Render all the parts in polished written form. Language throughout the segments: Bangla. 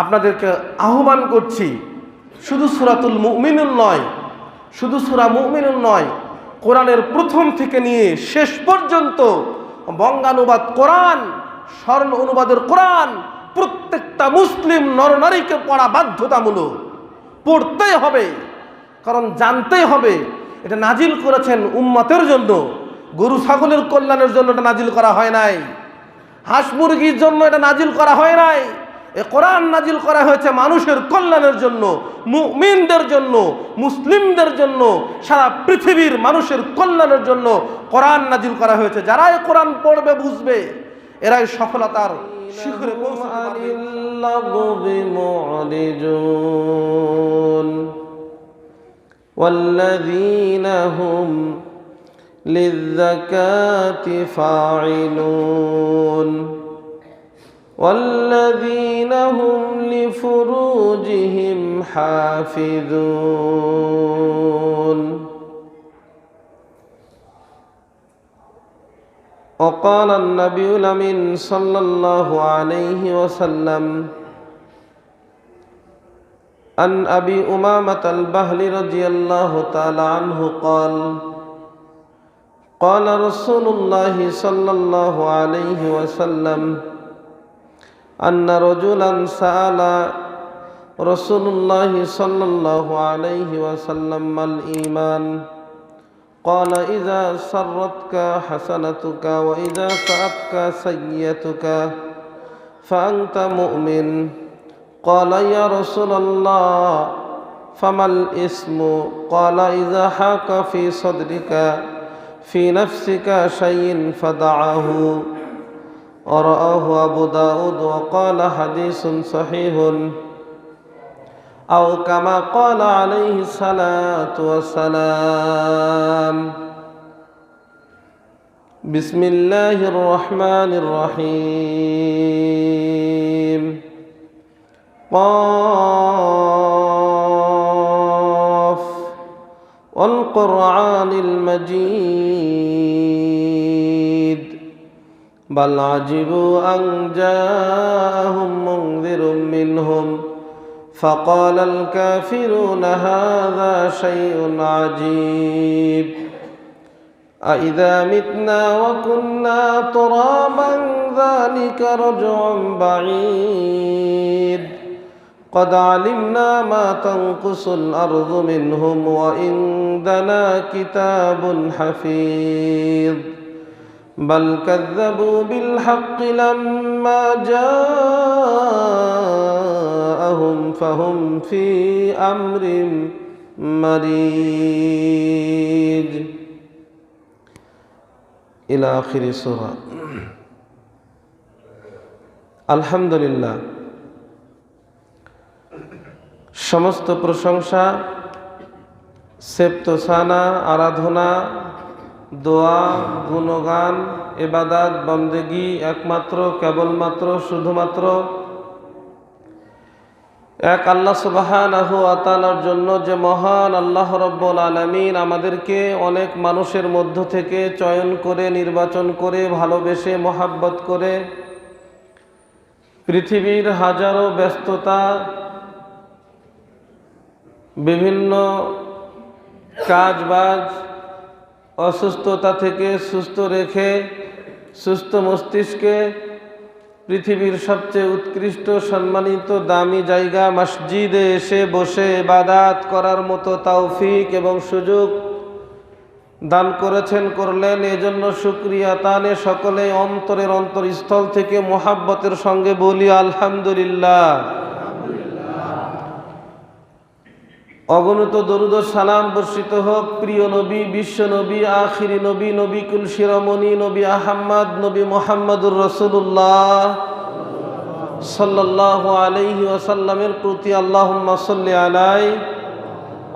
আপনাদেরকে আহ্বান করছি, শুধু সূরাতুল মুমিনুন নয়, শুধু সূরা মুমিনুন নয়, কোরআনের প্রথম থেকে নিয়ে শেষ পর্যন্ত বঙ্গানুবাদ কোরআন, সরল অনুবাদের কোরআন প্রত্যেকটা মুসলিম নরনারীকে পড়া বাধ্যতামূলক, পড়তেই হবে। কারণ জানতেই হবে এটা নাজিল করেছেন উম্মতের জন্য, গরু ছাগলের কল্যাণের জন্য এটা নাজিল করা হয় নাই, হাঁস মুরগির জন্য এটা নাজিল করা হয় নাই। এ কোরআন নাজিল করা হয়েছে মানুষের কল্যাণের জন্য, মুমিনদের জন্য, মুসলিমদের জন্য, সারা পৃথিবীর মানুষের কল্যাণের জন্য কোরআন নাজিল করা হয়েছে। যারা এই কোরআন পড়বে বুঝবে এরাই সফলতার শিখরে পৌঁছাতে পারবে। والذين هم لفروجهم حافظون وقال النبي الأمين صلى الله عليه وسلم عن أبي أمامة البهلي رضي الله تعالى عنه قال قال رسول الله صلى الله عليه وسلم أن رجلا سأل رسول الله صلى الله عليه وسلم ما الإيمان قال إذا سرتك حسنتك وإذا سأتك سيئتك فأنت مؤمن قال يا رسول الله فما الإثم قال إذا حاك في صدرك في نفسك شيء فدعه ورآه أبو داود وقال حديث صحيح أو كما قال عليه الصلاة والسلام بسم الله الرحمن الرحيم قاف والقرآن المجيد بل عجبوا أن جاءهم منذر منهم فقال الكافرون هذا شيء عجيب أإذا متنا وكنا ترابا ذلك رجع بعيد قد علمنا ما تنقص الأرض منهم وعندنا كتاب حفيظ بل كذبوا بالحق لما جاءهم فهم في أمر مريج إلى آخر سورة। الحمد لله, সমস্ত প্রশংসা, সেপ্তসানা, আরাধনা, দোয়া, গুণগান, ইবাদত, বন্দেগী একমাত্র কেবলমাত্র শুধুমাত্র এক আল্লাহ সুবহানাহু ওয়া তাআলার জন্য, যে মহান আল্লাহ রাব্বুল আলামিন আমাদেরকে অনেক মানুষের মধ্য থেকে চয়ন করে, নির্বাচন করে, ভালোবেসে, মহাব্বত করে পৃথিবীর হাজারো ব্যস্ততা, বিভিন্ন কাজবাজ, অসুস্থতা থেকে সুস্থ রেখে সুস্থ মস্তিষ্কে পৃথিবীর সবচেয়ে উৎকৃষ্ট, সম্মানিত, দামি জায়গা মসজিদে এসে বসে ইবাদত করার মতো তৌফিক এবং সুযোগ দান করেছেন, করলেন। এজন্য শুকরিয়া তানে সকলে অন্তরের অন্তরস্থল থেকে মুহাব্বতের সঙ্গে বলি আলহামদুলিল্লাহ। অগণিত দরুদ ও সালাম বর্ষিত হোক প্রিয় নবী, বিশ্ব নবী, আখিরি নবী, নবী কুল শিরোমণি, নবী আহমদ, নবী মুহাম্মদুর রাসূলুল্লাহ সাল্লাল্লাহু আলাইহি ওয়াসাল্লামের প্রতি। আল্লাহুম্মা সাল্লি আলাই,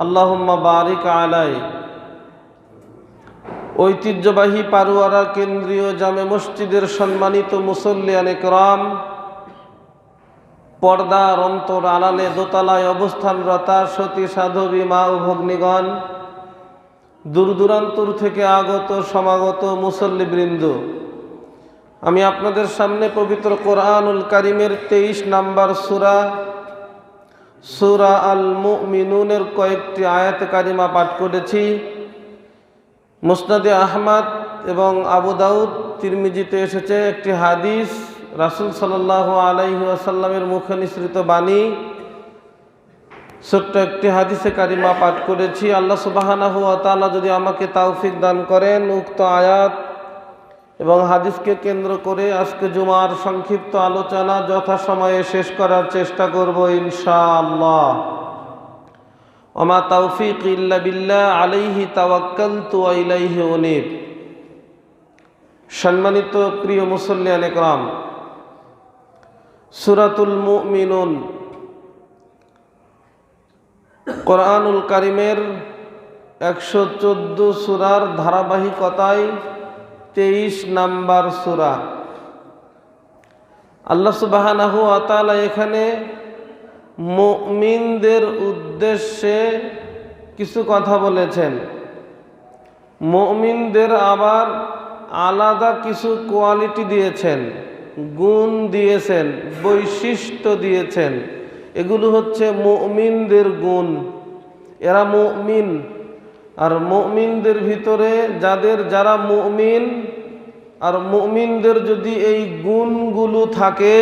আল্লাহুম্মা বারিক আলাই। ঐতিহ্যবাহী পারুয়ারা কেন্দ্রীয় জামে মসজিদের সম্মানিত মুসল্লিয়ানে কেরাম, পর্দার অন্তর আড়ালে দোতলায় অবস্থানরতা সতী সাধবী মা ও ভগ্নীগণ, দূর দূরান্তর থেকে আগত সমাগত মুসল্লিবৃন্দ, আমি আপনাদের সামনে পবিত্র কোরআনুল কারীমের 23 নম্বর সূরা আল মুমিনুনের কয়েকটি আয়াত কারিমা পাঠ করেছি। মুসনাদে আহমদ এবং আবু দাউদ তিরমিজিতে এসেছে একটি হাদিস, রাসূল সাল্লাল্লাহু আলাইহি ওয়াসাল্লামের মুখে নিঃসৃত বাণী। ছোট্ট একটি হাদিসে কারিমা পাঠ করেছি। আল্লাহ সুবহানাহু ওয়া তাআলা যদি আমাকে তৌফিক দান করেন, উক্ত আয়াত এবং হাদিসকে কেন্দ্র করে আজকে জুমার সংক্ষিপ্ত আলোচনা যথাসময়ে শেষ করার চেষ্টা করব ইনশাআল্লাহ। ওমা তৌফিক ইল্লা বিল্লাহ, আলাইহি তাওয়াক্কালতু ওয়া ইলাইহি উনীব। সম্মানিত প্রিয় মুসল্লিয়ান ইকরাম, সূরাতুল মুমিনুন কোরআনুল কারীমের 114 সূরার ধারাবাহিকতায় 23 নম্বর সূরা। আল্লাহ সুবহানাহু ওয়া তাআলা এখানে মুমিনদের উদ্দেশ্যে কিছু কথা বলেছেন। মুমিনদের আবার আলাদা কিছু কোয়ালিটি দিয়েছেন, গুণ দিয়েছেন, বৈশিষ্ট্য দিয়েছেন। এগুলো হচ্ছে মুমিনদের গুণ। এরা মুমিন, আর মুমিনদের ভিতরে যারা মুমিন আর মুমিনদের যদি এই গুণগুলো থাকে,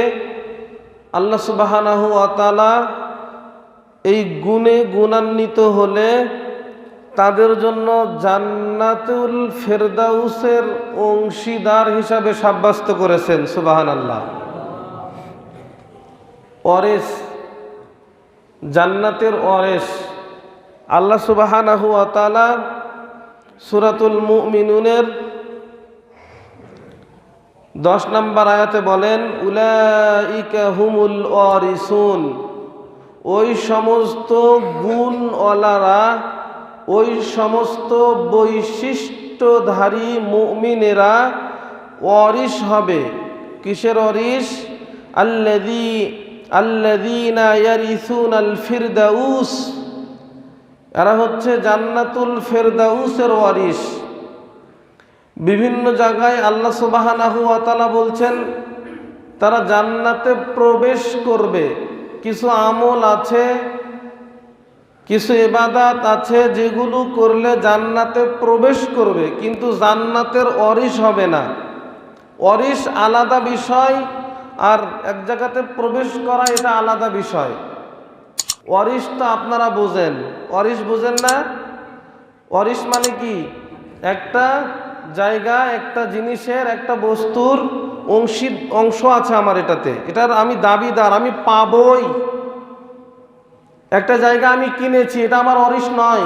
আল্লাহ সুবহানাহু ওয়া তাআলা এই গুণে গুণান্বিত হলে তাদের জন্য জান্নাতুল ফেরদাউসের অংশীদার হিসাবে সাব্যস্ত করেছেন। সুবহানাল্লাহ। ওয়ারিস, জান্নাতের ওয়ারিস। আল্লাহ সুবহানাহু ওয়া তাআলা সূরাতুল মুমিনুনের 10 নম্বর আয়াতে বলেন, উলাইকা হুমুল ওয়ারিসুন। ওই সমস্ত গুণওয়ালারা, ওই সমস্ত বৈশিষ্ট্যধারী মুমিনেরা ওয়ারিস হবে। কিসের ওয়ারিস? আল্লাযীনা ইয়ারিসুনাল ফিরদাউস। এরা হচ্ছে জান্নাতুল ফেরদাউসের ওয়ারিস। বিভিন্ন জায়গায় আল্লাহ সুবহানাহু ওয়া তাআলা বলছেন তারা জান্নাতে প্রবেশ করবে। কিছু আমল আছে, কিছু ইবাদত আছে যেগুলো করলে জান্নাতে প্রবেশ করবে, কিন্তু জান্নাতের ওয়ারিস হবে না। ওয়ারিস আলাদা বিষয়, আর এক জায়গাতে প্রবেশ করা এটা আলাদা বিষয়। ওয়ারিস তো আপনারা বোঝেন, ওয়ারিস বোঝেন না? ওয়ারিস মানে কি? একটা জায়গা, একটা জিনিসের, একটা বস্তুর অংশ আছে আমার এটাতে, এটার আমি দাবিদার, আমি পাবই। একটা জায়গা আমি কিনেছি, এটা আমার ওয়ারিস নয়।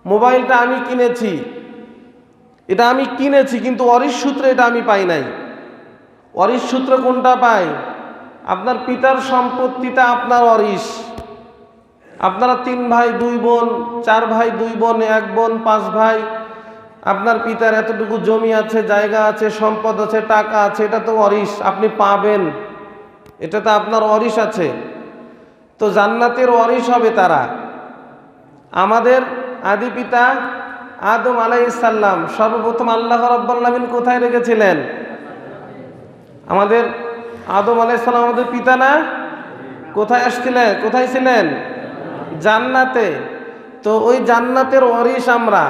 মোবাইলটা আমি কিনেছি, এটা আমি কিনেছি, কিন্তু ওয়ারিস সূত্রে এটা আমি পাই নাই। ওয়ারিস সূত্র কোনটা পাই? আপনার পিতার সম্পত্তিটা আপনার ওয়ারিস। আপনারা 3 ভাই 2 বোন, 4 ভাই 2 বোন, 1 বোন, 5 ভাই। আপনার পিতার এতটুকু জমি আছে, জায়গা আছে, সম্পদ আছে, টাকা আছে, এটা তো ওয়ারিস, আপনি পাবেন, এটা তো আপনার ওয়ারিস আছে। তো জান্নাতের ওয়ারিস হবে তারা। আমাদের আদি পিতা আদম আলাইহিস সালাম সর্বপ্রথম আল্লাহ রাব্বুল আলামিন কোথায় রেখেছিলেন? আমাদের আদম আলাইহিস সালাম আমাদের পিতা না? কোথায় আসছিলেন? কোথায় ছিলেন? জান্নাতে। তো ওই জান্নাতের ওয়ারিস আমরা।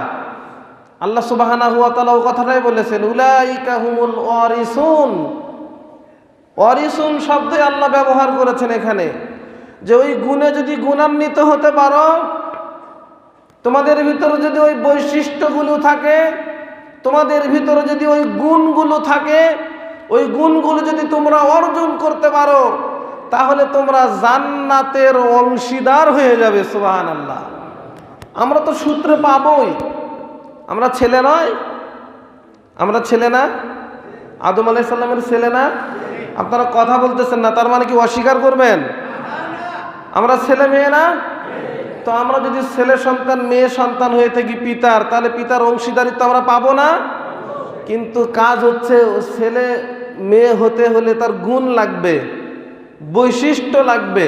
আল্লাহ সুবহানাহু ওয়া তাআলা ওই কথাটাই বলেছেন, উলাইকা হুমুল ওয়ারিসুন। ওয়ারিসুন শব্দে আল্লাহ ব্যবহার করেছেন এখানে, যে ওই গুণে যদি গুণান্বিত হতে পারো, তোমাদের ভিতরে যদি ওই বৈশিষ্ট্যগুলো থাকে, তোমাদের ভিতরে যদি ওই গুণগুলো থাকে, ওই গুণগুলো যদি তোমরা অর্জন করতে পারো, তাহলে তোমরা জান্নাতের অংশীদার হয়ে যাবে। সুবহানাল্লাহ। আমরা তো সূত্রে পাবই, আমরা ছেলে নয়? আমরা ছেলে না? আদম আলাইহিস সালামের ছেলে না? আপনারা কথা বলতেছেন না, তার মানে কি অস্বীকার করবেন? আমরা ছেলে মেয়ে না? তো আমরা যদি ছেলে সন্তান মেয়ে সন্তান হয়ে থাকি পিতার, তাহলে পিতার অংশীদারিত্ব আমরা পাবো না? কিন্তু কাজ হচ্ছে, ছেলে মেয়ে হতে হলে তার গুণ লাগবে, বৈশিষ্ট্য লাগবে।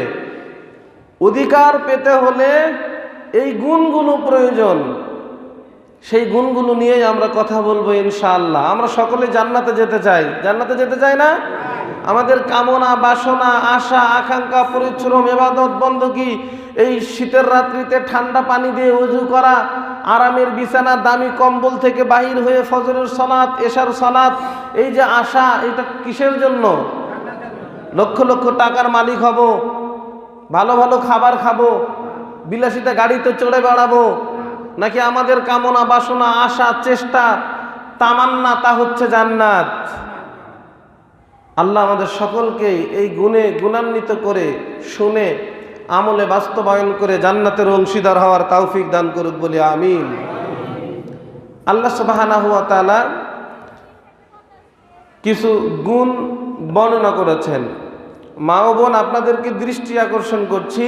অধিকার পেতে হলে এই গুণগুলো প্রয়োজন। সেই গুণগুলো নিয়েই আমরা কথা বলবো ইনশাআল্লাহ। আমরা সকলে জান্নাতে যেতে চাই, জান্নাতে যেতে চাই না? আমাদের কামনা, বাসনা, আশা, আকাঙ্ক্ষা, পরিশ্রম, ইবাদত, বندگی, এই শীতের রাত্রিতে ঠান্ডা পানি দিয়ে ওযু করা, আরামের বিছানা, দামি কম্বল থেকে বাহির হয়ে ফজরের সালাত, এশার সালাত, এই যে আশা, এটা কিসের জন্য? লক্ষ লক্ষ টাকার মালিক হব, ভালো ভালো খাবার খাবো, বিলাসিতা গাড়িতে চড়ে বেড়াবো, নাকি আমাদের কামনা, বাসনা, আশা, চেষ্টা, তামান্না তা হচ্ছে জান্নাত? আল্লাহ আমাদের সকলকেই এই গুণে গুণান্বিত করে শুনে আমলে বাস্তবায়ন করে জান্নাতের অংশীদার হওয়ার তৌফিক দান করুক বলি আমিন। আল্লাহ সুবহানাহু ওয়া তাআলা কিছু গুণ বর্ণনা করেছেন। মা ও বোন, আপনাদেরকে দৃষ্টি আকর্ষণ করছি,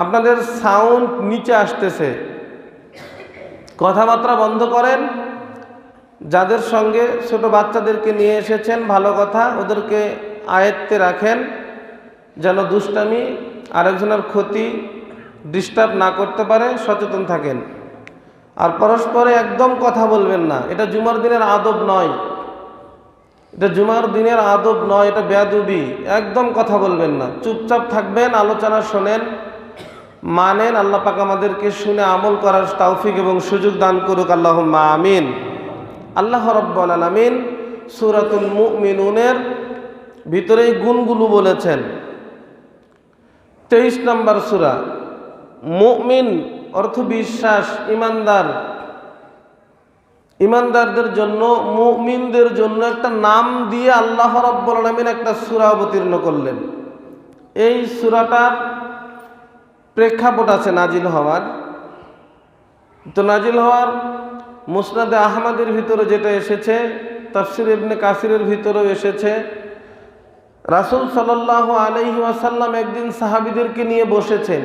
আপনাদের সাউন্ড নিচে আসতেছে, কথাবার্তা বন্ধ করেন। যাদের সঙ্গে ছোট বাচ্চাদেরকে নিয়ে এসেছেন ভালো কথা, ওদেরকে আয়ত্তে রাখেন যেন দুষ্টামি, আরেকজনের ক্ষতি, ডিস্টার্ব না করতে পারে, সচেতন থাকেন। আর পরস্পরে একদম কথা বলবেন না, এটা জুমার দিনের আদব নয়, এটা জুমার দিনের আদব নয়, এটা বেয়াদবি। একদম কথা বলবেন না, চুপচাপ থাকবেন, আলোচনা শোনেন, মানেন। আল্লাহ পাক আমাদেরকে শুনে আমল করার তৌফিক এবং সুযোগ দান করুক, আল্লাহুম্মা আমিন। আল্লাহ রাব্বুল আলামিন সূরাতুল মুমিনুনের ভিতরেই গুণগুলো বলেছেন। 23 নম্বর সূরা। মুমিন অর্থ বিশ্বাস, ইমানদার। ইমানদারদের জন্য, মুমিনদের জন্য একটা নাম দিয়ে আল্লাহ রাব্বুল আলামিন একটা সূরা অবতীর্ণ করলেন। এই সূরাটার প্রেক্ষাপট আছে নাজিল হওয়ার। তো নাজিল হওয়ার মুসনাদে আহমদের ভিতরে যেটা এসেছে, তাফসির ইবনে কাসিরের ভিতরেও এসেছে, রাসূল সাল্লাল্লাহু আলাইহি ওয়াসাল্লাম একদিন সাহাবীদেরকে নিয়ে বসেছেন,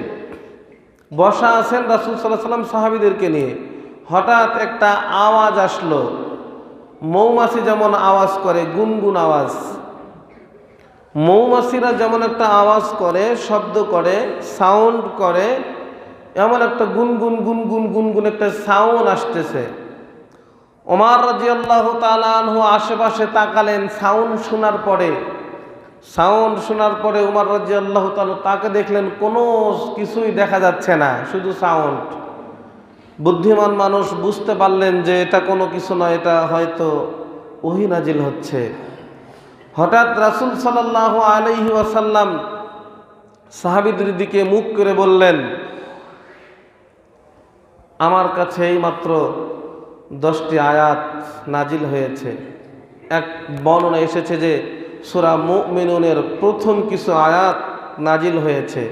বসা আছেন রাসূল সাল্লাল্লাহু আলাইহি ওয়াসাল্লাম সাহাবীদেরকে নিয়ে। হঠাৎ একটা আওয়াজ আসলো, মৌমাছি যেমন আওয়াজ করে, গুনগুন আওয়াজ। মৌমাছিরা যেমন একটা আওয়াজ করে, শব্দ করে, সাউন্ড করে, এমন একটা গুনগুন গুনগুন গুনগুন একটা সাউন্ড আসতেছে। ওমর রাদিয়াল্লাহু তাআলা আনহু আশেপাশে তাকালেন। সাউন্ড শোনার পরে ওমর রাদিয়াল্লাহু তাআলা তাকে দেখলেন, কোনো কিছুই দেখা যাচ্ছে না, শুধু সাউন্ড। বুদ্ধিমান মানুষ বুঝতে পারলেন যে এটা কোনো কিছু নয়, এটা হয়তো ওহী নাজিল হচ্ছে। হঠাৎ রাসূল সাল্লাল্লাহু আলাইহি ওয়াসাল্লাম সাহাবীদের দিকে মুখ করে বললেন, আমার কাছে এই মাত্র 10টি আয়াত নাজিল হয়েছে। এক বর্ণনা এসেছে যে সূরা মুমিনুনের প্রথম কিছু আয়াত নাজিল হয়েছে।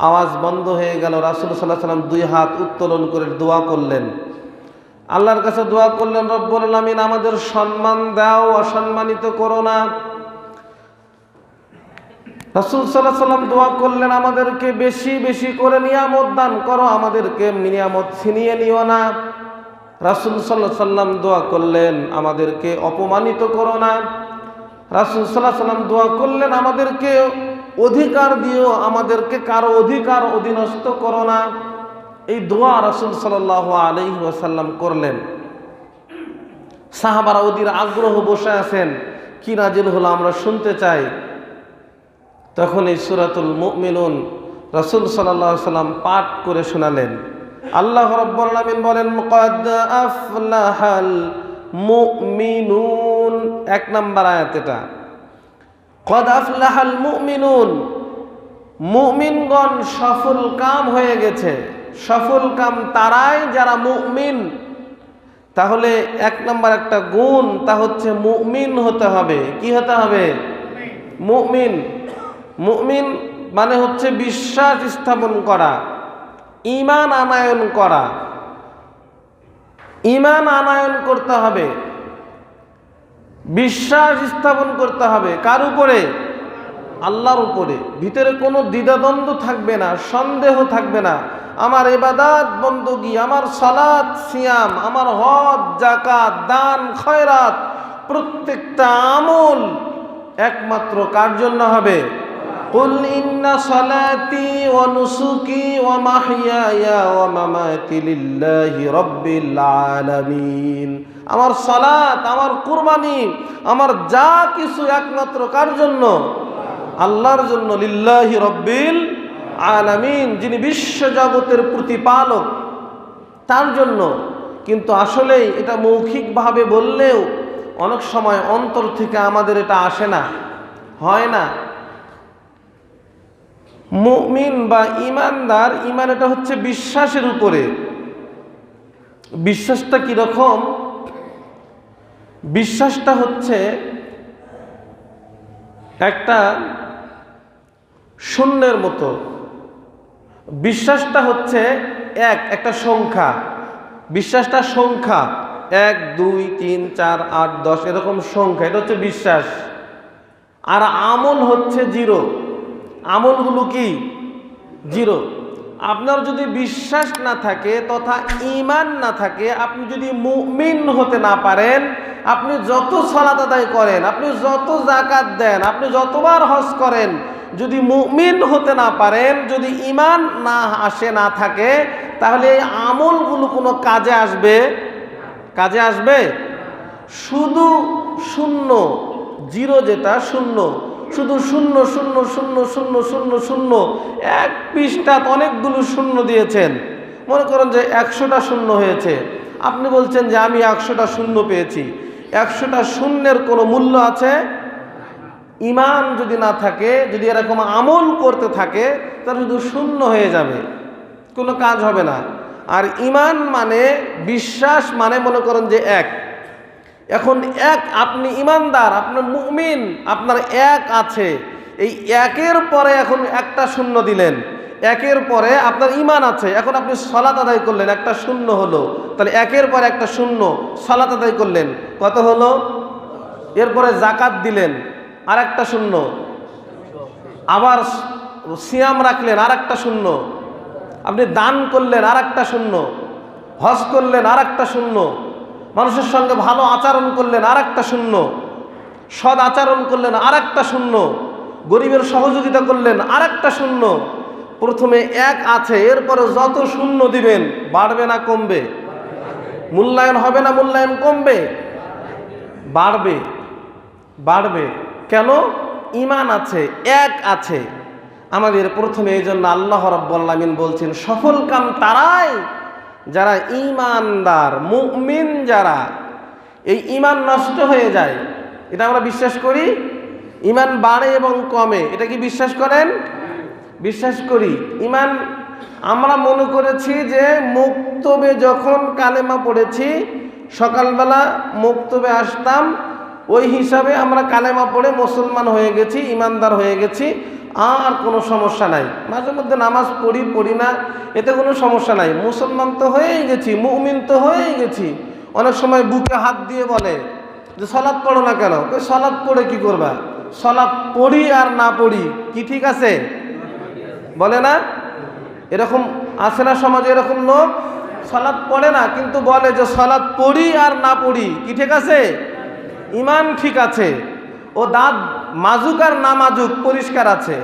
আওয়াজ বন্ধ হয়ে গেল। রাসূল সাল্লাল্লাহু আলাইহি ওয়াসাল্লাম 2 হাত উত্তোলন করে দোয়া করলেন, আল্লাহর কাছে দোয়া করলেন, রব্বুল আলামিন আমাদের সম্মান দাও, অসম্মানিত করো না। রাসূল সাল্লাল্লাহু আলাইহি ওয়াসাল্লাম দোয়া করলেন, আমাদেরকে বেশি বেশি করে নিয়ামত দান করো, আমাদেরকে নিয়ামত ছিনিয়ে নিও না। রাসূল সাল্লাল্লাহু আলাইহি ওয়াসাল্লাম দোয়া করলেন, আমাদেরকে অপমানিত করো না। রাসূল সাল্লাল্লাহু আলাইহি ওয়াসাল্লাম দোয়া করলেন, আমাদেরকে অধিকার দিও, আমাদেরকে কারো অধিকার অধীনস্থ করো না। এই দোয়া রাসূল সাল্লাল্লাহু আলাইহি ওয়াসাল্লাম করলেন। সাহাবারা অধীর আগ্রহ বসে আছেন, কি নাজিল হলো আমরা শুনতে চাই। তখন এই সূরাতুল মুমিনুন রাসূল সাল্লাল্লাহু আলাইহি ওয়াসাল্লাম পাঠ করে শোনালেন। আল্লাহ রাব্বুল আলামিন বলেন, ক্বাদ আফলাহাল মুমিনুন। 1 নম্বর আয়াত এটা, ক্বাদ আফলাহাল মুমিনুন। মুমিনগণ সফল কাম হয়ে গেছে। সফল কাম তারাই যারা মুমিন। তাহলে 1 নম্বর একটা গুণ, তা হচ্ছে মুমিন হতে হবে। কি হতে হবে? মুমিন। মুমিন মানে হচ্ছে বিশ্বাস স্থাপন করা, ঈমান আনয়ন করা। ঈমান আনয়ন করতে হবে, বিশ্বাস স্থাপন করতে হবে। কার উপরে? আল্লাহর উপরে। ভিতরে কোনো দ্বিধাদ্বন্দ্ব থাকবে না, সন্দেহ থাকবে না। আমার ইবাদত বندگی, আমার সালাত সিয়াম, আমার হজ যাকাত দান খয়রাত, প্রত্যেকটা আমল একমাত্র কার জন্য হবে? কুল ইন্না সালাতি ওয়া নুসুকি ওয়া মাহইয়ায়া ওয়া মামাতি লিল্লাহি রাব্বিল আলামিন। আমার সালাত, আমার কুরবানি, আমার যা কিছু একমাত্র কার জন্য? আল্লাহর জন্য। লিল্লাহি রাব্বিল আলামিন, যিনি বিশ্ব জগতের প্রতিপালক, তার জন্য। কিন্তু আসলেই এটা মৌখিকভাবে বললেও অনেক সময় অন্তর থেকে আমাদের এটা আসে না, হয় না। মুমিন বা ঈমানদার, ঈমান এটা হচ্ছে বিশ্বাসের উপরে। বিশ্বাসটা কিরকম? বিশ্বাসটা হচ্ছে একটা শূন্যের মতো। বিশ্বাসটা হচ্ছে একটা সংখ্যা। বিশ্বাসটা সংখ্যা 1 2 3 4 8 10 এরকম সংখ্যা, এটা হচ্ছে বিশ্বাস। আর আমল হচ্ছে জিরো। আমলগুলো কি? জিরো। আপনার যদি বিশ্বাস না থাকে তথা ঈমান না থাকে, আপনি যদি মুমিন হতে না পারেন, আপনি যত সালাত আদায় করেন, আপনি যত যাকাত দেন, আপনি যতবার হজ করেন, যদি মুমিন হতে না পারেন, যদি ঈমান না আসে, না থাকে, তাহলে এই আমলগুলো কোনো কাজে আসবে? কাজে আসবে? শুধু শূন্য, জিরো, যেটা শূন্য, শুধু শূন্য শূন্য শূন্য শূন্য শূন্য শূন্য। এক পৃষ্ঠাত অনেকগুলো শূন্য দিয়েছেন। মনে করেন যে 100টা শূন্য হয়েছে, আপনি বলছেন যে আমি 100টা শূন্য পেয়েছি। 100টা শূন্যের কোনো মূল্য আছে? ঈমান যদি না থাকে, যদি এরকম আমল করতে থাকে, তাহলে শুধু শূন্য হয়ে যাবে, কোনো কাজ হবে না। আর ঈমান মানে, বিশ্বাস মানে মনে করেন যে এক। এখন আপনি ঈমানদার, আপনার মুমিন, আপনার এক আছে। এই একের পরে এখন একটা শূন্য দিলেন, একের পরে আপনার ঈমান আছে। এখন আপনি সালাত আদায় করলেন, একটা শূন্য হলো, তাহলে একের পরে একটা শূন্য, সালাত আদায় করলেন, কত হলো? এরপরে যাকাত দিলেন, আর একটা শূন্য। আবার সিয়াম রাখলেন, আর একটা শূন্য। আপনি দান করলেন, আর একটা শূন্য। হজ করলেন, আর একটা শূন্য। মানুষের সঙ্গে ভালো আচরণ করলেন, আর একটা শূন্য। সৎ আচরণ করলেন, আর একটা শূন্য। গরিবের সহযোগিতা করলেন, আর একটা শূন্য। প্রথমে এক আছে, এরপরে যত শূন্য দিবেন, বাড়বে না কমবে? মূল্যায়ন হবে না মূল্যায়ন কমবে? বাড়বে, বাড়বে। কেন? ঈমান আছে, এক আছে আমাদের। প্রথমে এই জন্য আল্লাহ রাব্বুল আলামিন বলছেন, সফল কাম তারাই যারা ঈমানদার, মুমিন যারা। এই ঈমান নষ্ট হয়ে যায়, এটা আমরা বিশ্বাস করি। ঈমান বাড়ে এবং কমে, এটা কি বিশ্বাস করেন? বিশ্বাস করি। ঈমান আমরা মনে করেছি যে মুক্তবে যখন কালেমা পড়েছি, সকালবেলা মুক্তবে আসতাম, ওই হিসাবে আমরা কালেমা পড়ে মুসলমান হয়ে গেছি, ঈমানদার হয়ে গেছি, আর কোনো সমস্যা নাই। মাঝে মধ্যে নামাজ পড়ি না, এতে কোনো সমস্যা নাই। মুসলমান তো হয়েই গেছি, মুমিন তো হয়েই গেছি। অনেক সময় বুকে হাত দিয়ে বলে যে সালাত পড়ো না কেন? সালাত পড়ে কি করবা? সালাত পড়ি আর না পড়ি কি ঠিক আছে? বলে না? এরকম আছে না সমাজে? এরকম লোক সালাত পড়ে না, কিন্তু বলে যে সালাত পড়ি আর না পড়ি কি ঠিক আছে? ঈমান ঠিক আছে। ও দাঁত মাজুক আর না মাজুক পরিষ্কার আছে।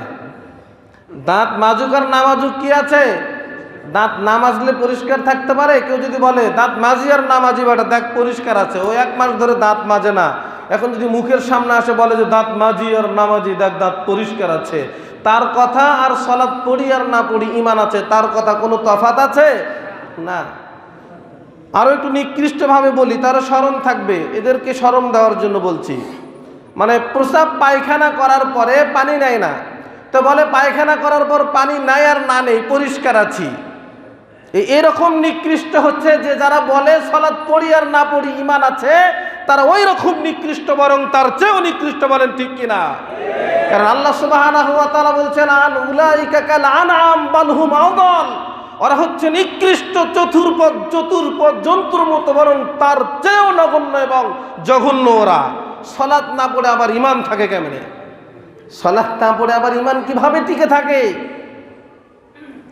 দাঁত মাজুক আর না মাজুক কি আছে? দাঁত না মাজলে পরিষ্কার থাকতে পারে? কেউ যদি বলে দাঁত মাজি আর না মাজি বাটা দেখ পরিষ্কার আছে, ও 1 মাস ধরে দাঁত মাজে না, এখন যদি মুখের সামনে আসে বলে যে দাঁত মাজি আর না মাজি দেখ দাঁত পরিষ্কার আছে, তার কথা আর সালাত পড়ি আর না পড়ি ঈমান আছে, তার কথা কোনো তফাৎ আছে? না। আরো একটু নিকৃষ্টভাবে বলি, তারা শরম থাকবে, এদেরকে শরম দেওয়ার জন্য বলছি। মানে প্রস্রাব পায়খানা করার পরে পানি নেয় না, তো বলে পায়খানা করার পর পানি নাই আর না নেই পরিষ্কার আছি। এরকম নিকৃষ্ট হচ্ছে যে যারা বলে সালাত পড়ি আর না পড়ি ঈমান আছে, তারা ওই রকম নিকৃষ্ট, বরং তার চেয়েও নিকৃষ্ট। বলেন ঠিক কিনা? কারণ আল্লাহ সুবহানাহু ওয়া তাআলা বলছেন, আন উলাইকা কাল আনআম বাল হুম আদাল, ওরা হচ্ছে নিকৃষ্ট চতুর্পদ জন্তুর মতো, বরং তার চেয়েও নগণ্য এবং জঘন্য ওরা। সালাত না পড়ে আবার ঈমান থাকে কেমনে? সালাত না পড়ে আবার ঈমান কিভাবে টিকে থাকে?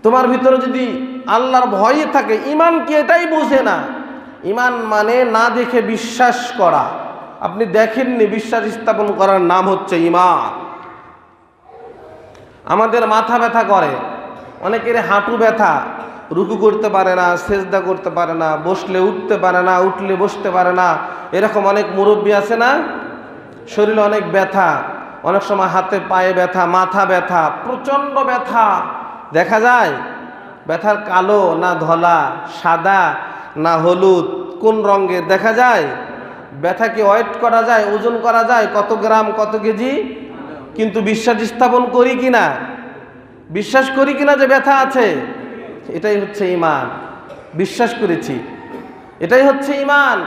তোমার ভিতরে যদি আল্লাহর ভয় থাকে, ঈমান কি এটাই বোঝে না? ঈমান মানে না দেখে বিশ্বাস করা। আপনি দেখেননি, বিশ্বাস স্থাপন করার নাম হচ্ছে ঈমান। আমাদের মাথা ব্যথা করে, অনেকের হাঁটু ব্যথা, রুকু করতে পারে না, সেজদা করতে পারে না, বসলে উঠতে পারে না, উঠলে বসতে পারে না। এরকম অনেক মুরব্বী আছে না, শরীরে অনেক ব্যথা, অনেক সময় হাতে পায়ে ব্যথা, মাথা ব্যথা, প্রচণ্ড ব্যথা দেখা যায়। ব্যথার কালো না ধলা, সাদা না হলুদ, কোন রঙের দেখা যায়? ব্যথাকে ওয়েট করা যায়, ওজন করা যায়, কত গ্রাম কত কেজি। কিন্তু বিশ্বাস স্থাপন করি কিনা, বিশ্বাস করি কিনা যে ব্যথা আছে? এটাই হচ্ছে ঈমান। বিশ্বাস করেছি, এটাই হচ্ছে ঈমান।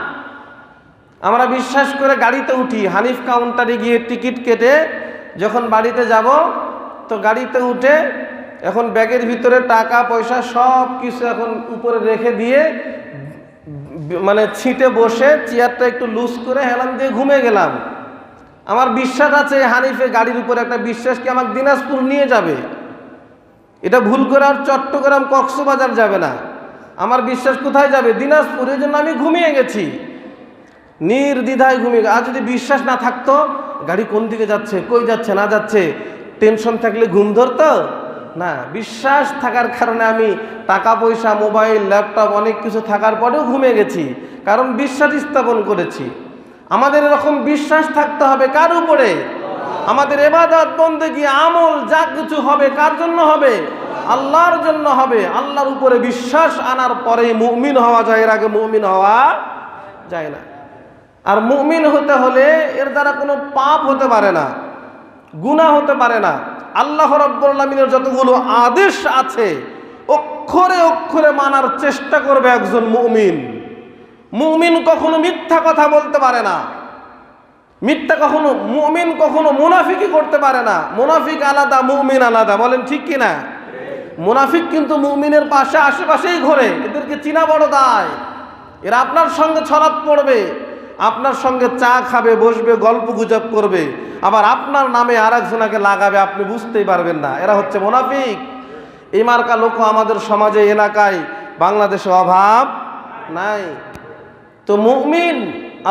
আমরা বিশ্বাস করে গাড়িতে উঠি, হানিফ কাউন্টারে গিয়ে টিকিট কেটে যখন বাড়িতে যাব, তো গাড়িতে উঠে এখন ব্যাগের ভিতরে টাকা পয়সা সব কিছু এখন উপরে রেখে দিয়ে মানে ছিটে বসে চেয়ারটা একটু লুজ করে হেলান দিয়ে ঘুমিয়ে গেলাম। আমার বিশ্বাস আছে হানিফে গাড়ির উপরে একটা বিশ্বাস কি আমাকে দিনাজপুর নিয়ে যাবে, এটা ভুল করে আর চট্টগ্রাম কক্সবাজার যাবে না। আমার বিশ্বাস কোথায় যাবে? দিনাজপুর। এই জন্য আমি ঘুমিয়ে গেছি, নির্দ্বিধায় ঘুমিয়ে। আর যদি বিশ্বাস না থাকতো, গাড়ি কোন দিকে যাচ্ছে, কই যাচ্ছে না যাচ্ছে, টেনশন থাকলে ঘুম ধরতো না। বিশ্বাস থাকার কারণে আমি টাকা পয়সা, মোবাইল, ল্যাপটপ অনেক কিছু থাকার পরেও ঘুমিয়ে গেছি, কারণ বিশ্বাস স্থাপন করেছি। আমাদের এরকম বিশ্বাস থাকতে হবে কার উপরে? আমাদের ইবাদত বন্দেগী আমল যা কিছু হবে কার জন্য হবে? আল্লাহর জন্য হবে। আল্লাহর উপরে বিশ্বাস আনার পরেই মুমিন হওয়া যায়, এর আগে মুমিন হওয়া যায় না। আর মুমিন হতে হলে এর দ্বারা কোনো পাপ হতে পারে না, গুনাহ হতে পারে না। আল্লাহ রাব্বুল আলামিনের যতগুলো আদেশ আছে অক্ষরে অক্ষরে মানার চেষ্টা করবে একজন মুমিন। মুমিন কখনো মিথ্যা কথা বলতে পারে না, মিথ্যা কখনো মুমিন কখনো মুনাফিকি করতে পারে না। মুনাফিক আলাদা, মুমিন আলাদা, বলেন ঠিক কিনা? মুনাফিক কিন্তু মুমিনের পাশে আশেপাশেই ঘোরে, এদেরকে চিনা বড় দায়। এরা আপনার সঙ্গে ছলাৎ পড়বে, আপনার সঙ্গে চা খাবে, বসবে, গল্প গুজব করবে, আবার আপনার নামে আর একজনকে লাগাবে, আপনি বুঝতেই পারবেন না। এরা হচ্ছে মুনাফিক। এই মার্কা লোক আমাদের সমাজে, এলাকায়, বাংলাদেশে অভাব নাই। তো মুমিন,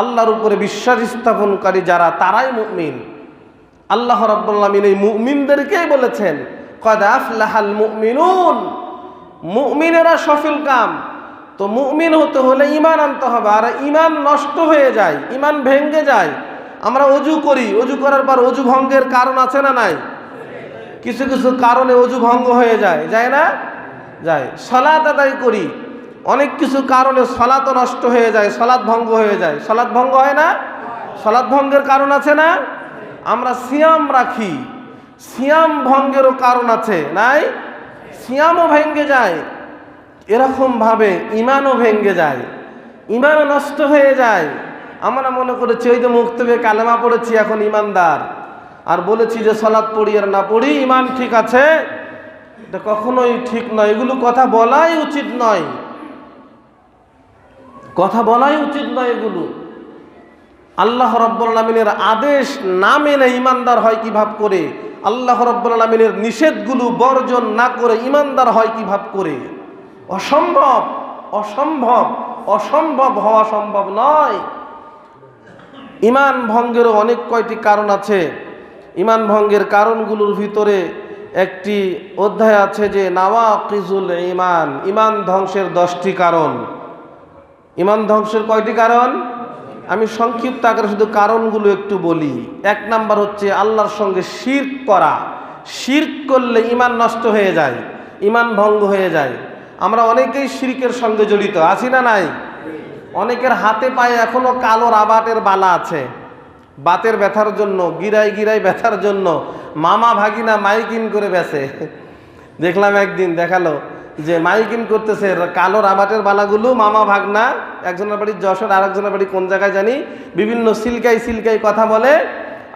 আল্লাহর উপরে বিশ্বাস স্থাপনকারী যারা, তারাই মুমিন। আল্লাহ রাব্বুল আলামিন এই মুমিনদেরকেই বলেছেন কদ আফলাহাল মুমিনুন, মুমিনেরা সফল কাম। তো মুমিন হতে হলে ঈমান আনতে হবে, আর ঈমান নষ্ট হয়ে যায়, ঈমান ভেঙে যায়। আমরা ওযু করি, ওযু করার পর ওযু ভঙ্গের কারণ আছে না নাই? কিছু কিছু কারণে ওযু ভঙ্গ হয়ে যায়, যায় না? যায়। সালাত আদায় করি, অনেক কিছু কারণে সালাতও নষ্ট হয়ে যায়, সালাত ভঙ্গ হয়ে যায়। সালাত ভঙ্গ হয় না? সালাত ভঙ্গের কারণ আছে না? আমরা সিয়াম রাখি, সিয়াম ভঙ্গেরও কারণ আছে, নাই? সিয়ামও ভেঙে যায়। এরকম ভাবে ঈমানও ভেঙে যায়, ঈমানও নষ্ট হয়ে যায়। আমরা মনে করেছি ওই তো মুক্তবে কালেমা পড়েছি এখন ঈমানদার, আর বলেছি যে সালাত পড়ি আর না পড়ি ঈমান ঠিক আছে। এটা কখনোই ঠিক নয়, এগুলো কথা বলাই উচিত নয়, কথা বলাই উচিত নয় এগুলো। আল্লাহ রাব্বুল আলামিনের আদেশ না মেনে ঈমানদার হয় কিভাবে করে? আল্লাহ রাব্বুল আলামিনের নিষেধগুলো বর্জন না করে ঈমানদার হয় কিভাবে করে? অসম্ভব, অসম্ভব, অসম্ভব হওয়া সম্ভব নয়। ঈমান ভঙ্গেরও অনেক কয়টি কারণ আছে। ঈমান ভঙ্গের কারণগুলোর ভিতরে একটি অধ্যায় আছে যে নাওয়াকিজুল ঈমান, ঈমান ধ্বংসের 10টি কারণ। ঈমান ধ্বংসের কয়টি কারণ? আমি সংক্ষিপ্ত আকারে শুধু কারণগুলো একটু বলি। 1 নাম্বার হচ্ছে আল্লাহর সঙ্গে শিরক করা। শিরক করলে ঈমান নষ্ট হয়ে যায়, ঈমান ভঙ্গ হয়ে যায়। আমরা অনেকেই শিরকের সঙ্গে জড়িত আছি না নাই? অনেকের হাতে পায়ে এখনো কালো রাবাটের বালা আছে, বাতের ব্যথার জন্য, গিরায় গিরায় ব্যথার জন্য মামা ভাগিনা মাইকিন করে বেছে। দেখলাম একদিন দেখালো যে মাইকিন করতেছে কালো রাবাটের বালাগুলো, মামা ভাগনা, একজনের বাড়ি যশোর, আর একজনের বাড়ি কোন জায়গায় জানি, বিভিন্ন সিলকাই সিলকাই কথা বলে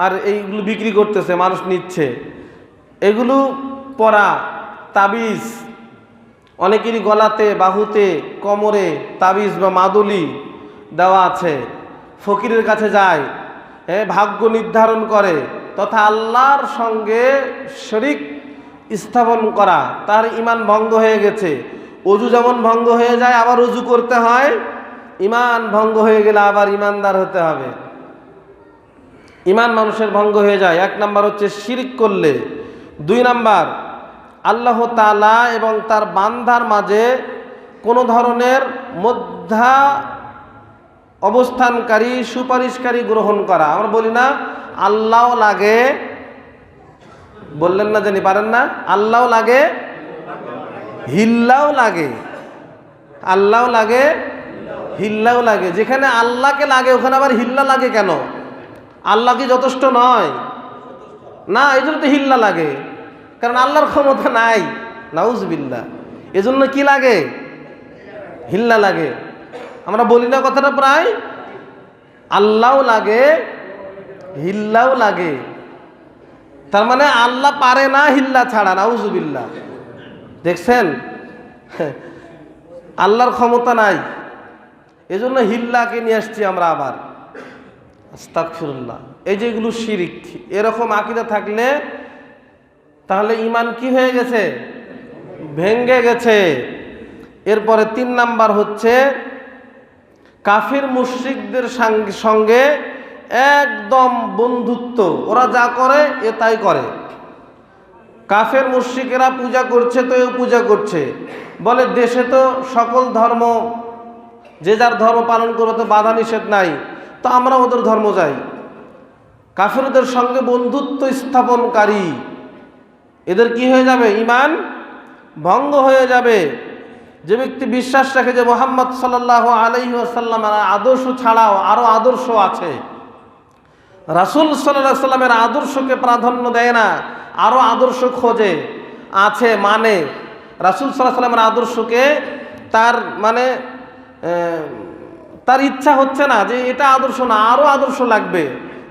আর এইগুলো বিক্রি করতেছে, মানুষ নিচ্ছে। এগুলো পরা তাবিজ, অনেকেরই গলাতে, বাহুতে, কোমরে তাবিজ বা মাদুলি দেওয়া আছে। ফকিরের কাছে যায়, ভাগ্য নির্ধারণ করে, তথা আল্লাহর সঙ্গে শরীক স্থাপন করা, তার ঈমান ভঙ্গ হয়ে গেছে। ওযু যেমন ভঙ্গ হয়ে যায়, আবার ওযু করতে হয়। ঈমান ভঙ্গ হয়ে গেলে আবার ঈমানদার হতে হবে। ঈমান মানুষের ভঙ্গ হয়ে যায়। 1 নাম্বার হচ্ছে শিরক করলে। 2 নাম্বার, আল্লাহ তাআলা এবং তার বান্দার মাঝে কোনো ধরনের মধ্যা অবস্থানকারী সুপারিশকারী গ্রহণ করা। আমরা বলি না আল্লাহ লাগে, বললেন না জানি পারেন না, আল্লাহ লাগে, হিল্লাও লাগে, আল্লাহ লাগে, হিল্লাও লাগে। যেখানে আল্লাহকে লাগে ওখানে আবার হিল্লা লাগে কেন? আল্লাহ কি যথেষ্ট নয়? না, এই জন্য তো হিল্লা লাগে, কারণ আল্লাহর ক্ষমতা নাই, নাউজুবিল্লাহ। এজন্য কি লাগে? হিল্লা লাগে। আমরা বলি না কথাটা প্রায়, আল্লাহও লাগে, হিল্লাও লাগে। তার মানে আল্লাহ পারে না হিল্লা ছাড়া, নাউজুবিল্লাহ। দেখছেন, আল্লাহর ক্ষমতা নাই, এজন্য হিল্লাকে নিয়ে আসছি আমরা আবার। আস্তাগফিরুল্লাহ। এই যেগুলো শিরিক, এরকম আকীদা থাকলে তাহলে ঈমান কি হয়ে গেছে? ভেঙ্গে গেছে। এরপরে 3 নাম্বার হচ্ছে কাফির মুশরিকদের সঙ্গে একদম বন্ধুত্ব, ওরা যা করে এ তাই করে। কাফের মুশরিকেরা পূজা করছে তো এও পূজা করছে, বলে দেশে তো সকল ধর্ম, যে যার ধর্ম পালন করতে তো বাধা নিষেধ নাই, তো আমরা ওদের ধর্ম যাই। কাফেরদের সঙ্গে বন্ধুত্ব স্থাপনকারী, এদের কি হয়ে যাবে? ঈমান ভঙ্গ হয়ে যাবে। যে ব্যক্তি বিশ্বাস রাখে যে মুহাম্মদ সাল্লাল্লাহু আলাইহি ওয়াসাল্লামের আদর্শ ছাড়াও আরো আদর্শ আছে, রাসূল সাল্লাল্লাহু আলাইহি ওয়াসাল্লামের আদর্শকে প্রাধান্য দেয় না, আরো আদর্শ খোঁজে, আছে মানে রাসূল সাল্লাল্লাহু আলাইহি ওয়াসাল্লামের আদর্শকে তার মানে তার ইচ্ছা হচ্ছে না যে এটা আদর্শ না, আরো আদর্শ লাগবে।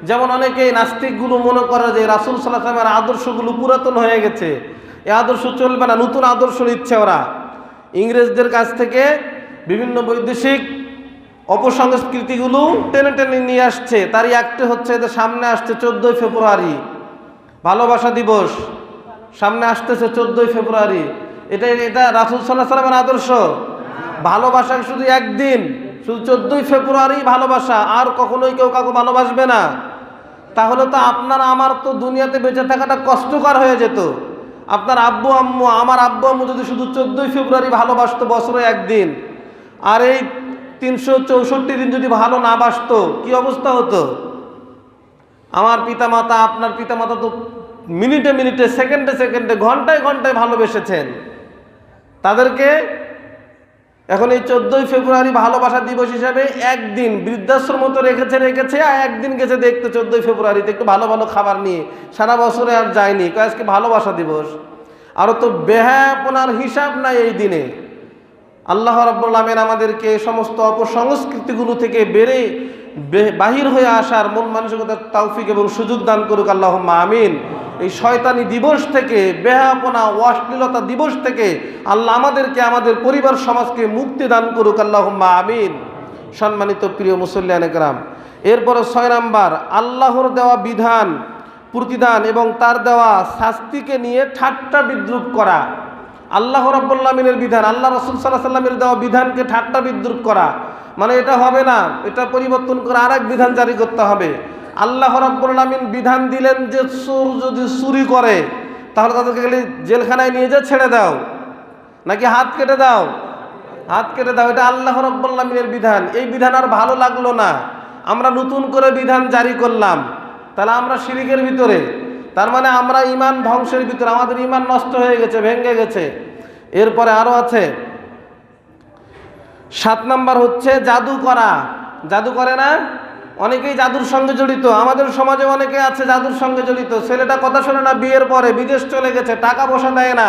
যেমন অনেকেই নাস্তিকগুলো মনে করে যে রাসূল সাল্লাল্লাহু আলাইহি ওয়াসাল্লামের আদর্শগুলো পুরাতন হয়ে গেছে, এই আদর্শ চলবে না, নতুন আদর্শ নিচ্ছে ওরা। ইংরেজদের কাছ থেকে বিভিন্ন বৈদেশিক অপসংস্কৃতিগুলো টেনে টেনে নিয়ে আসছে। তারই একটি হচ্ছে এদের সামনে আসছে 14ই ফেব্রুয়ারি, ভালোবাসা দিবস সামনে আসতেছে 14ই ফেব্রুয়ারি। এটা রাসূল সাল্লাল্লাহু আলাইহি ওয়াসাল্লামের আদর্শ? ভালোবাসা শুধু একদিন, শুধু 14ই ফেব্রুয়ারি ভালোবাসা, আর কখনোই কেউ কাউকে ভালোবাসবে না। তাহলে তো আপনার আমার তো দুনিয়াতে বেঁচে থাকাটা কষ্টকর হয়ে যেত। আপনার আব্বু আম্মু, আমার আব্বু আম্মু যদি শুধু 14ই ফেব্রুয়ারি ভালোবাসতো বছরে একদিন, আর এই 364 দিন যদি ভালো না বাসতো, কি অবস্থা হতো? আমার পিতামাতা, আপনার পিতামাতা তো মিনিটে মিনিটে, সেকেন্ডে সেকেন্ডে, ঘন্টায় ঘন্টায় ভালোবেসেছেন। তাদেরকে এখন এই 14ই ফেব্রুয়ারি ভালোবাসা দিবস হিসাবে একদিন বৃদ্ধাশ্রম তো রেখেছে, আর একদিন গেছে দেখতে 14ই ফেব্রুয়ারিতে একটু ভালো ভালো খাবার নিয়ে, সারা বছরে আর যায়নি, আজকে ভালোবাসা দিবস। আরও তো বেহায়াপনার হিসাব নাই এই দিনে। আল্লাহ রাব্বুল আলামিন আমাদেরকে সমস্ত অপসংস্কৃতিগুলো থেকে বাহির হয়ে আসার মন মানসিকতার তৌফিক এবং সুযোগ দান করুক, আল্লাহুম্মা আমিন। এই শয়তানি দিবস থেকে, বেহায়াপনা অশ্লীলতা দিবস থেকে আল্লাহ আমাদেরকে, আমাদের পরিবার সমাজকে মুক্তি দান করুক, আল্লাহুম্মা আমিন। সম্মানিত প্রিয় মুসল্লিয়ানে কেরাম, এরপরে 6 নাম্বার, আল্লাহর দেওয়া বিধান, প্রতিদান এবং তার দেওয়া শাস্তিকে নিয়ে ঠাট্টা বিদ্রুপ করা। আল্লাহ রাব্বুল আলামিনের বিধান, আল্লাহ রাসূল সাল্লাল্লাহু আলাইহি ওয়াসাল্লামের দেওয়া বিধানকে ঠাট্টা বিদ্রুপ করা, মানে এটা হবে না, এটা পরিবর্তন করে আরেক বিধান জারি করতে হবে। আল্লাহ রাব্বুল আলামিন বিধান দিলেন যে চোর যদি চুরি করে তাহলে তাদেরকে খালি জেলখানায় নিয়ে যা ছেড়ে দাও, নাকি হাত কেটে দাও? হাত কেটে দাও, এটা আল্লাহ রাব্বুল আলামিনের বিধান। এই বিধান আর ভালো লাগলো না, আমরা নতুন করে বিধান জারি করলাম, তাহলে আমরা শিরকের ভিতরে, তার মানে আমরা ঈমান ধ্বংসের ভিতরে, আমাদের ঈমান নষ্ট হয়ে গেছে, ভেঙে গেছে। এরপরে আরো আছে 7 নাম্বার হচ্ছে জাদু করা। জাদু করে না অনেকেই, জাদুর সঙ্গে জড়িত। আমাদের সমাজে অনেকে আছে জাদুর সঙ্গে জড়িত। ছেলেটা কথা শোনে না, বিয়ের পরে বিদেশ চলে গেছে, টাকা পয়সা দেয় না,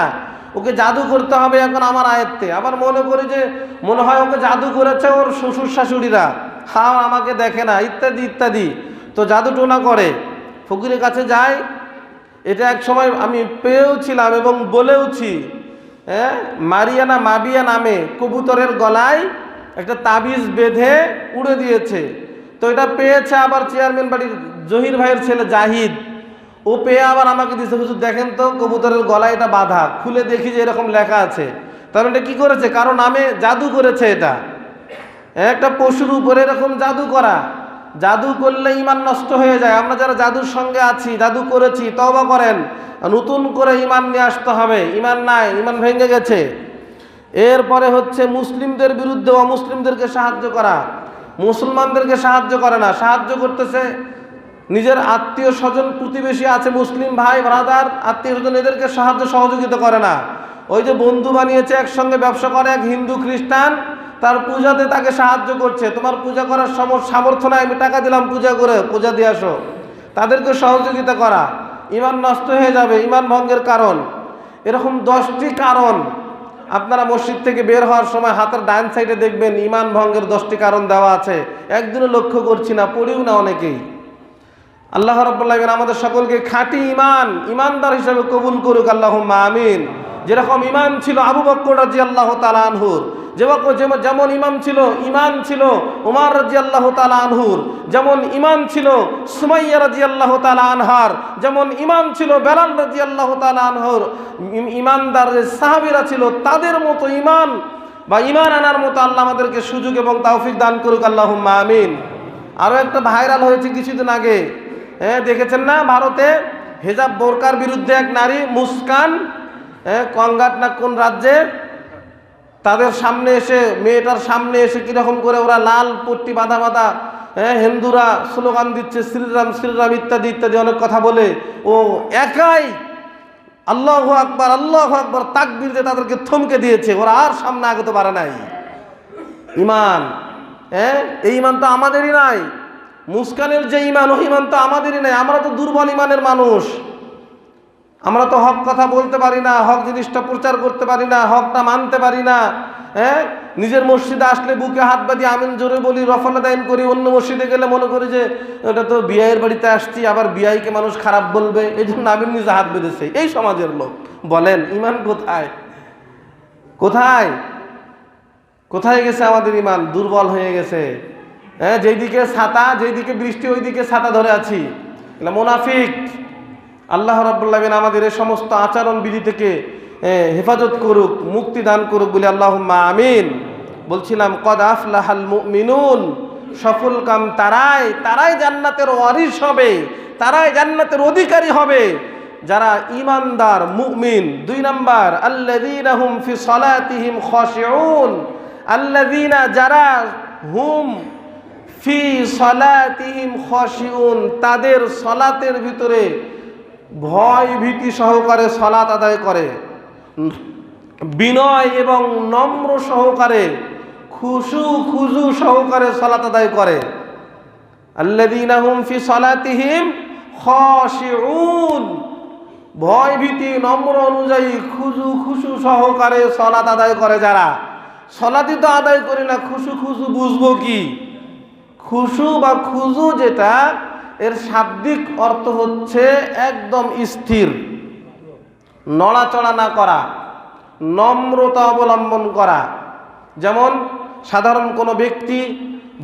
ওকে জাদু করতে হবে এখন আমার আয়ত্তে। আবার মনে করি যে মনে হয় ওকে জাদু করেছে ওর শ্বশুর শাশুড়িরা, হ্যাঁ আমাকে দেখে না, ইত্যাদি ইত্যাদি। তো জাদু টোনা করে, ফকিরের কাছে যায়। এটা এক সময় আমি পেয়েওছিলাম এবং বলেওছি। মারিয়ানা মাবিয়া নামে কবুতরের গলায় একটা তাবিজ বেঁধে উড়ে দিয়েছে। তো এটা পেয়েছে আবার চেয়ারম্যান বাড়ির জহির ভাইয়ের ছেলে জাহিদ, ও পেয়ে আবার আমাকে দিয়েছে, হুজুর দেখেন তো কবুতরের গলায় এটা বাঁধা, খুলে দেখি যে এরকম লেখা আছে। তার এটা কি করেছে? কারো নামে জাদু করেছে। এটা একটা পশুর উপরে এরকম জাদু করা। জাদু করলে ঈমান নষ্ট হয়ে যায়। আমরা যারা জাদুর সঙ্গে আছি, জাদু করেছি, তওবা করেন, নতুন করে ঈমান নিয়ে আসতে হবে। ঈমান নাই, ঈমান ভেঙে গেছে। এরপরে হচ্ছে মুসলিমদের বিরুদ্ধে অমুসলিমদেরকে সাহায্য করা। মুসলমানদেরকে সাহায্য করে না, সাহায্য করতেছে নিজের আত্মীয় স্বজন, প্রতিবেশী আছে, মুসলিম ভাই ব্রাদার, আত্মীয় স্বজন, এদেরকে সাহায্য সহযোগিতা করে না। ওই যে বন্ধু বানিয়েছে, একসঙ্গে ব্যবসা করে, এক হিন্দু খ্রিস্টান, তার পূজাতে তাকে সাহায্য করছে। তোমার পূজা করার সামর্থ্য নাই, আমি টাকা দিলাম, পূজা করে পূজা দিয়ে আসো। তাদেরকে সহযোগিতা করা ঈমান নষ্ট হয়ে যাবে, ঈমান ভঙ্গের কারণ। এরকম 10টি কারণ আপনারা মসজিদ থেকে বের হওয়ার সময় হাতের ডান সাইডে দেখবেন ঈমান ভঙ্গের 10টি কারণ দেওয়া আছে। একদিনও লক্ষ্য করছি না, পড়িও না অনেকেই। আল্লাহ রাব্বুল আলামিন আমাদের সকলকে খাঁটি ঈমানদার হিসেবে কবুল করুক, আল্লাহুম্মা আমিন। যেরকম ঈমান ছিল আবু বকর রাদিয়াল্লাহু তাআলা আনহুর, যেমন ঈমান ছিল উমর রাদিয়াল্লাহু তাআলা আনহুর, যেমন ঈমান ছিল সুমাইয়া রাদিয়াল্লাহু তাআলা আনহার, যেমন ঈমান ছিল বেলাল রাদিয়াল্লাহু তাআলা আনহুর, ঈমানদার যে সাহাবীরা ছিল তাদের মতো ঈমান আনার মতো আল্লাহ আমাদেরকে সুযোগ এবং তৌফিক দান করুক, আল্লাহুম্মা আমিন। আরও একটা ভাইরাল হয়েছে কিছুদিন আগে, দেখেছেন না? ভারতে হেজাব বোরকার বিরুদ্ধে এক নারী, মুস্কান, কঙ্গাট না কোন রাজ্যে, তাদের সামনে এসে, মেয়েটার সামনে এসে কিরকম করে ওরা লাল পট্টি বাঁধা হিন্দুরা স্লোগান দিচ্ছে, শ্রীরাম শ্রীরাম ইত্যাদি ইত্যাদি অনেক কথা বলে। ও একাই আল্লাহু আকবার আল্লাহু আকবার তাকবীর দিয়ে তাদেরকে থমকে দিয়েছে। ওরা আর সামনে আগাতে পারে নাই। ঈমান, এই ঈমান তো আমাদেরই নাই। মুস্কানের যে ঈমান, ওই ঈমান তো আমাদেরই নাই। আমরা তো দুর্বল ঈমানের মানুষ। আমরা তো হক কথা বলতে পারি না, হক জিনিসটা প্রচার করতে পারি না, হকটা মানতে পারি না। নিজের মসজিদে আসলে বুকে হাত বাঁধি আমিন জোরে বলি, রফনা দাইন করি। অন্য মসজিদে গেলে মনে করি যে এটা তো বিয়ের বাড়িতে আসছি, আবার বিয়াইকে মানুষ খারাপ বলবে, এই জন্য আমিন নিজে হাত বেঁধেছে। এই সমাজের লোক। বলেন ঈমান কোথায়? কোথায় কোথায় গেছে আমাদের ঈমান? দুর্বল হয়ে গেছে। যেদিকে ছাতা, যেদিকে বৃষ্টি, ওইদিকে ছাতা ধরে আছি। এটা মুনাফিক। আল্লাহ রাব্বুল আলামিন আমাদের এই সমস্ত আচরণ বিধি থেকে হেফাজত করুক, মুক্তি দান করুক বলে আল্লাহুম্মা আমিন। বলছিলাম কদ আফলাহাল মুমিনুন, সফল কাম তারাই জান্নাতের ওয়ারিস হবে, তারাই জান্নাতের অধিকারী হবে যারা ঈমানদার মুমিন। 2 নাম্বার, আল্লাযীনা হুম ফি সালাতিহিম খাশিউন, আল্লাযীনা যারা হুম ফি সালাতিহিম খাশিউন, তাদের সালাতের ভিতরে ভয় ভীতি সহকারে সালাত আদায় করে, বিনয় এবং নম্র সহকারে, খুজু সহকারে সালাত আদায় করে। আল্লাযীনা হুম ফি সালাতিহিম খাশিউন, ভয় ভীতি নম্র অনুযায়ী খুশু সহকারে সালাত আদায় করে যারা। সালাতই তো আদায় করি না, খুশু বুঝবো কি? খুশু বা খুজু যেটা, এর শাব্দিক অর্থ হচ্ছে একদম স্থির, নড়াচড়া না করা, নম্রতা অবলম্বন করা। যেমন সাধারণ কোনো ব্যক্তি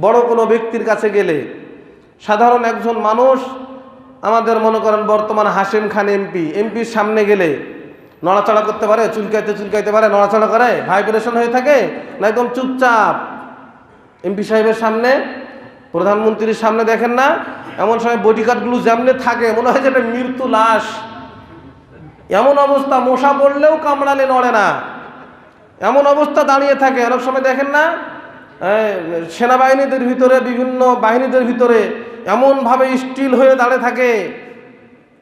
বড় কোনো ব্যক্তির কাছে গেলে, সাধারণ একজন মানুষ, আমাদের মনে করেন বর্তমান হাশেম খান এমপির সামনে গেলে নড়াচড়া করতে পারে? চুলকাইতে পারে? নড়াচড়া করে? ভাইব্রেশন হয়ে থাকে? না একদম চুপচাপ? এমপি সাহেবের সামনে, প্রধানমন্ত্রীর সামনে দেখেন না, এমন সময় বডিগার্ডগুলো যেমনে থাকে, মনে হয় যে এটা মৃত্যু লাশ। এমন অবস্থা, মশা পড়লেও কামড়ালে নড়ে না, এমন অবস্থা দাঁড়িয়ে থাকে। অনেক সময় দেখেন না, সেনাবাহিনীদের ভিতরে, বিভিন্ন বাহিনীদের ভিতরে এমনভাবে স্টিল হয়ে দাঁড়িয়ে থাকে,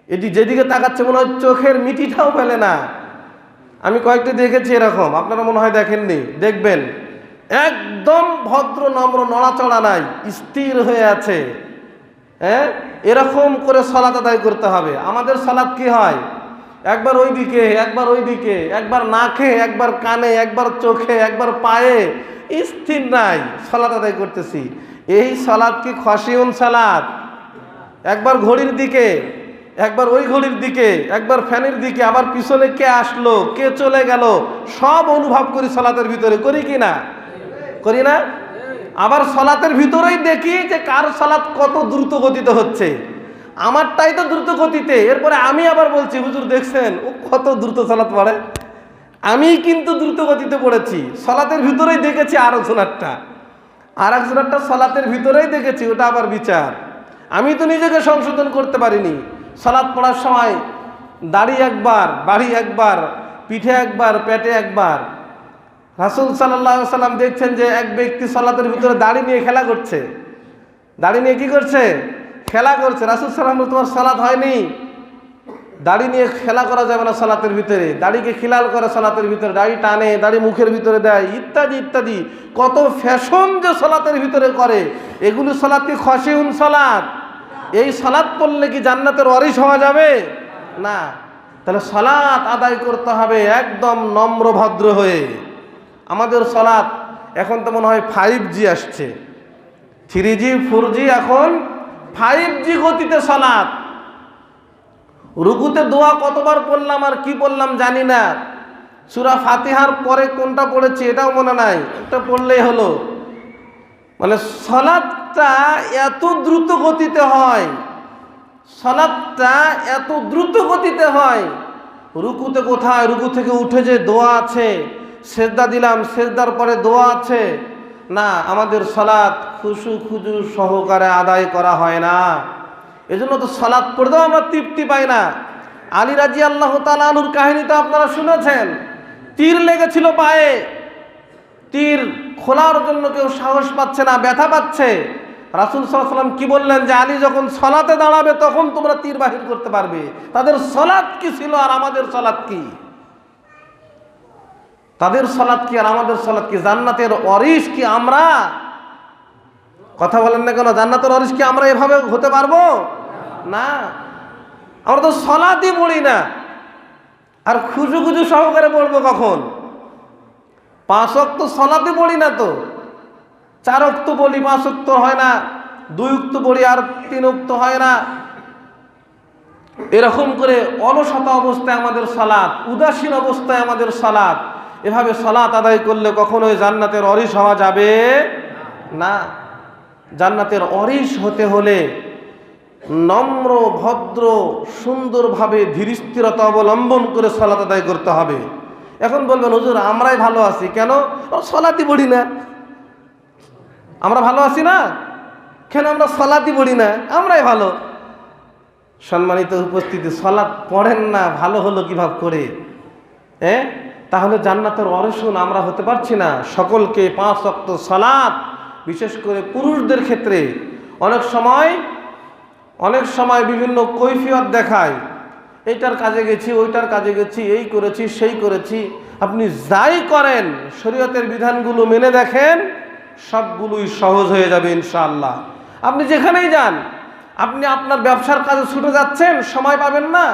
এটি যেদিকে তাকাচ্ছে মনে হয় চোখের মিটিটাও ফেলে না। আমি কয়েকটি দেখেছি এরকম, আপনারা মনে হয় দেখেননি, দেখবেন। একদম ভদ্র নম্র, নড়াচড়া নাই, স্থির হয়ে আছে। এরকম করে সালাত আদায় করতে হবে। আমাদের সালাত কি হয়? একবার ওইদিকে, একবার ওইদিকে, একবার নাকে, একবার কানে, একবার চোখে, একবার পায়ে, স্থির নাই, সালাত আদায় করতেছি। এই সালাত কি খাশিউন সালাত? একবার ঘড়ির দিকে, একবার ওই ঘড়ির দিকে, একবার ফ্যানের দিকে, আবার পিছনে কে আসলো, কে চলে গেল, সব অনুভব করি সালাতের ভিতরে, করি কি না? করি না? আবার সালাতের ভিতরেই দেখি যে কার সালাত কত দ্রুত গতিতে হচ্ছে। আমারটাই তো দ্রুত গতিতে, এরপরে আমি আবার বলছি, হুজুর দেখছেন ও কত দ্রুত সালাত পড়ে, আমি কিন্তু দ্রুত গতিতে পড়েছি। সালাতের ভিতরেই দেখেছি আলোচনাটা। আর একজনেরটা সালাতের ভিতরেই দেখেছি, ওটা আবার বিচার। আমি তো নিজেকে সংশোধন করতে পারিনি। সালাত পড়ার সময় দাড়ি একবার, বাড়ি একবার, পিঠে একবার, পেটে একবার। রাসূল সাল্লাল্লাহু আলাইহি সাল্লাম দেখছেন যে এক ব্যক্তি সালাতের ভিতরে দাড়ি নিয়ে খেলা করছে। দাড়ি নিয়ে কি করছে? খেলা করছে। রাসূল সাল্লাল্লাহু আলাইহি সাল্লাম, তোমার সালাত হয়নি, দাড়ি নিয়ে খেলা করা যাবে না সালাতের ভিতরে, দাড়িকে খিলাল করে সালাতের ভিতরে, দাড়ি টানে, দাড়ি মুখের ভিতরে দেয়, ইত্যাদি ইত্যাদি কত ফ্যাশন যে সালাতের ভিতরে করে। এগুলো সালাত কি খশিউন সালাত? এই সালাত পড়লে কি জান্নাতের ওয়ারিশ হওয়া যাবে? না। তাহলে সালাত আদায় করতে হবে একদম নম্র ভদ্র হয়ে। আমাদের সালাত এখন তো মনে হয় 5G আসছে, 3G 4G, এখন 5G গতিতে সালাত। রুকুতে দোয়া কতবার পড়লাম আর কি পড়লাম জানি না, সূরা ফাতিহার পরে কোনটা পড়েছি এটাও মনে নাই, এটা পড়লেই হলো। মানে সালাতটা এত দ্রুত গতিতে হয়, সালাতটা এত দ্রুত গতিতে হয়। রুকুতে কোথায়, রুকু থেকে উঠে যে দোয়া আছে, সেজদা দিলাম, সেজদার পরে দোয়া আছে, না, আমাদের সালাত খুশু খুজু সহকারে আদায় করা হয় না। এজন্য তো সালাত পড়তেও আমরা তৃপ্তি পাই না। আলী রাদিয়াল্লাহু তাআলা আনহুর কাহিনী তো আপনারা শুনেছেন, তীর লেগেছিল পায়ে, তীর খোলার জন্য কেউ সাহস পাচ্ছে না, ব্যথা পাচ্ছে। রাসূল সাল্লাল্লাহু আলাইহি ওয়াসাল্লাম কি বললেন যে আলী যখন সালাতে দাঁড়াবে তখন তোমরা তীর বাহির করতে পারবে। তাদের সালাত কি ছিল আর আমাদের সালাত কি? তাদের সালাত কি আর আমাদের সালাত কি? জান্নাতের ওয়ারিশ কি আমরা? কথা বলেন না কেন? জান্নাতের ওয়ারিশ কি আমরা এভাবে হতে পারবো? না। আমরা তো সালাতই পড়ি না, আর খুজু খুজু সহকারে পড়বো কখন? 5 ওয়াক্ত সালাতই পড়ি না তো, 4 ওয়াক্ত বলি, 5 ওয়াক্ত হয় না, 2 ওয়াক্ত পড়ি আর 3 ওয়াক্ত হয় না। এরকম করে অলসতা অবস্থায় আমাদের সালাত, উদাসীন অবস্থায় আমাদের সালাত, এভাবে সালাত আদায় করলে কখনোই জান্নাতের ওয়ারিশ হওয়া যাবে না। জান্নাতের ওয়ারিশ হতে হলে নম্র ভদ্র সুন্দরভাবে ধীরস্থিরতা অবলম্বন করে সালাত আদায় করতে হবে। এখন বলবেন হুজুর আমরাই ভালো আছি কেন? সালাতই পড়ি না। আমরা ভালো আছি না কেন? আমরা সালাতই পড়ি না, আমরাই ভালো। সম্মানিত উপস্থিতি, সালাত পড়েন না, ভালো হলো কিভাবে করে? তাহলে জান্নাতের ওয়ারিশ আমরা হতে পারছি না। সকলকে 5 ওয়াক্ত সালাত, বিশেষ করে পুরুষদের ক্ষেত্রে অনেক সময় বিভিন্ন কৈফিয়ত দেখায়, এইটার কাজে গেছি, ওইটার কাজে গেছি, এই করেছি, সেই করেছি। আপনি যাই করেন শরীয়তের বিধানগুলো মেনে দেখেন, সবগুলোই সহজ হয়ে যাবে ইনশাআল্লাহ। আপনি যেখানেই যান, আপনি আপনার ব্যবসার কাজে ছুটে যাচ্ছেন, সময় পাবেন না,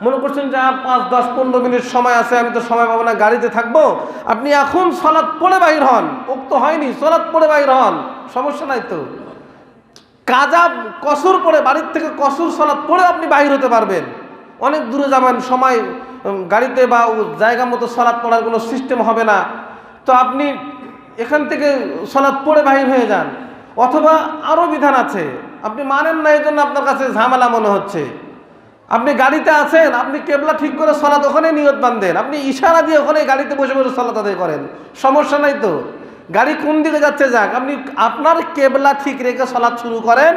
মনে করছেন যে আর 5, 10, 15 মিনিট সময় আছে, আমি তো সময় পাবো না, গাড়িতে থাকবো। আপনি এখন সালাত পড়ে বাহির হন, উক্ত হয়নি, সালাত পড়ে বাহির হন, সমস্যা নাই তো। কাজা কসর পড়ে, বাড়ির থেকে কসর সালাত পড়ে আপনি বাহির হতে পারবেন। অনেক দূরে যাবেন, সময় গাড়িতে বা জায়গা মতো সালাত পড়ার কোনো সিস্টেম হবে না, তো আপনি এখান থেকে সালাত পড়ে বাহির হয়ে যান। অথবা আরও বিধান আছে, আপনি মানেন না, এই জন্য আপনার কাছে ঝামেলা মনে হচ্ছে। আপনি গাড়িতে আছেন, আপনি কেবলা ঠিক করে সালাত ওখানে নিয়ত বাঁধেন, আপনি ইশারা দিয়ে ওখানে গাড়িতে বসে বসে সালাত আদায় করেন, সমস্যা নাই তো। গাড়ি কোন দিকে যাচ্ছে যাক, আপনি আপনার কেবলা ঠিক রেখে সালাত শুরু করেন,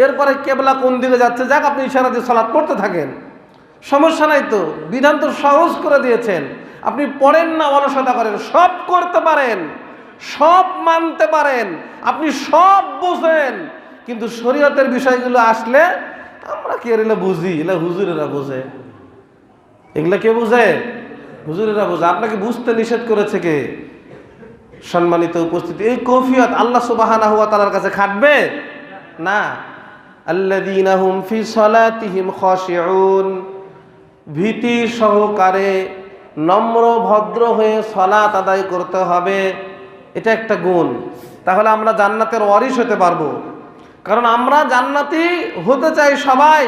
এরপরে কেবলা কোন দিকে যাচ্ছে যাক, আপনি ইশারা দিয়ে সালাত পড়তে থাকেন, সমস্যা নাই তো। বিধান তো সহজ করে দিয়েছেন। আপনি পড়েন না, অলসতা করেন, সব করতে পারেন, সব মানতে পারেন, আপনি সব বুঝেন, কিন্তু শরীয়তের বিষয়গুলো আসলে আমরা কি এগুলো বুঝি? এগুলো হুজুরেরা বোঝে। এগুলা কে বুঝে? হুজুরেরা বোঝে। আপনাকে বুঝতে নিষেধ করেছে কে? সম্মানিত উপস্থিতি, এই কৈফিয়ত আল্লাহ সুবহানাহু ওয়া তাআলার কাছে খাটবে না। আল্লাযীনা হুম ফি সালাতিহিম খাশিউন, ভীতি সহকারে নম্র ভদ্র হয়ে সালাত আদায় করতে হবে, এটা একটা গুণ। তাহলে আমরা জান্নাতের ওয়ারিশ হতে পারবো, কারণ আমরা জান্নাতি হতে চাই সবাই।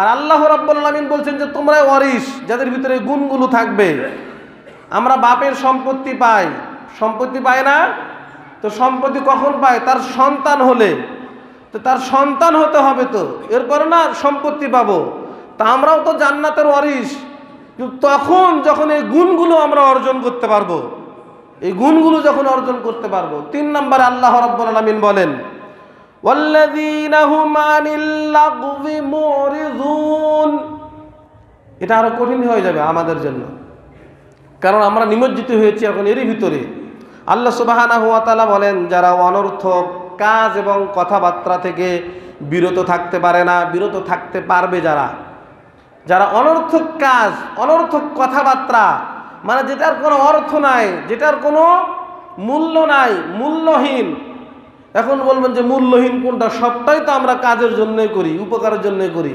আর আল্লাহ রাব্বুল আলামিন বলছেন যে তোমরা ওয়ারিশ, যাদের ভিতরে গুণগুলো থাকবে। আমরা বাপের সম্পত্তি পাই, সম্পত্তি পায় না তো? সম্পত্তি কখন পায়? তার সন্তান হলে। তো তার সন্তান হতে হবে তো, এরপরে না সম্পত্তি পাবো। তা আমরাও তো জান্নাতের ওয়ারিশ, কিন্তু তখন যখন এই গুণগুলো আমরা অর্জন করতে পারবো। এই গুণগুলো যখন অর্জন করতে পারবো। 3 নম্বরে আল্লাহ রাব্বুল আলামিন বলেন ওয়াল্লাযীনা হুম আনিল লাগবি মুরিযুন। এটা আরো কঠিন হয়ে যাবে আমাদের জন্য, কারণ আমরা নিমজ্জিত হয়েছি এখন এরই ভিতরে। আল্লাহ সুবহানাহু ওয়া তাআলা বলেন, যারা অনর্থক কাজ এবং কথাবার্তা থেকে বিরত থাকতে পারে না, বিরত থাকতে পারবে যারা অনর্থক কাজ, অনর্থক কথাবার্তা, মানে যেটার কোনো অর্থ নাই, যেটার কোনো মূল্য নাই, মূল্যহীন। এখন বলবেন যে মূল্যহীন কোনটা? সবটাই তো আমরা কাজের জন্যই করি, উপকারের জন্যই করি।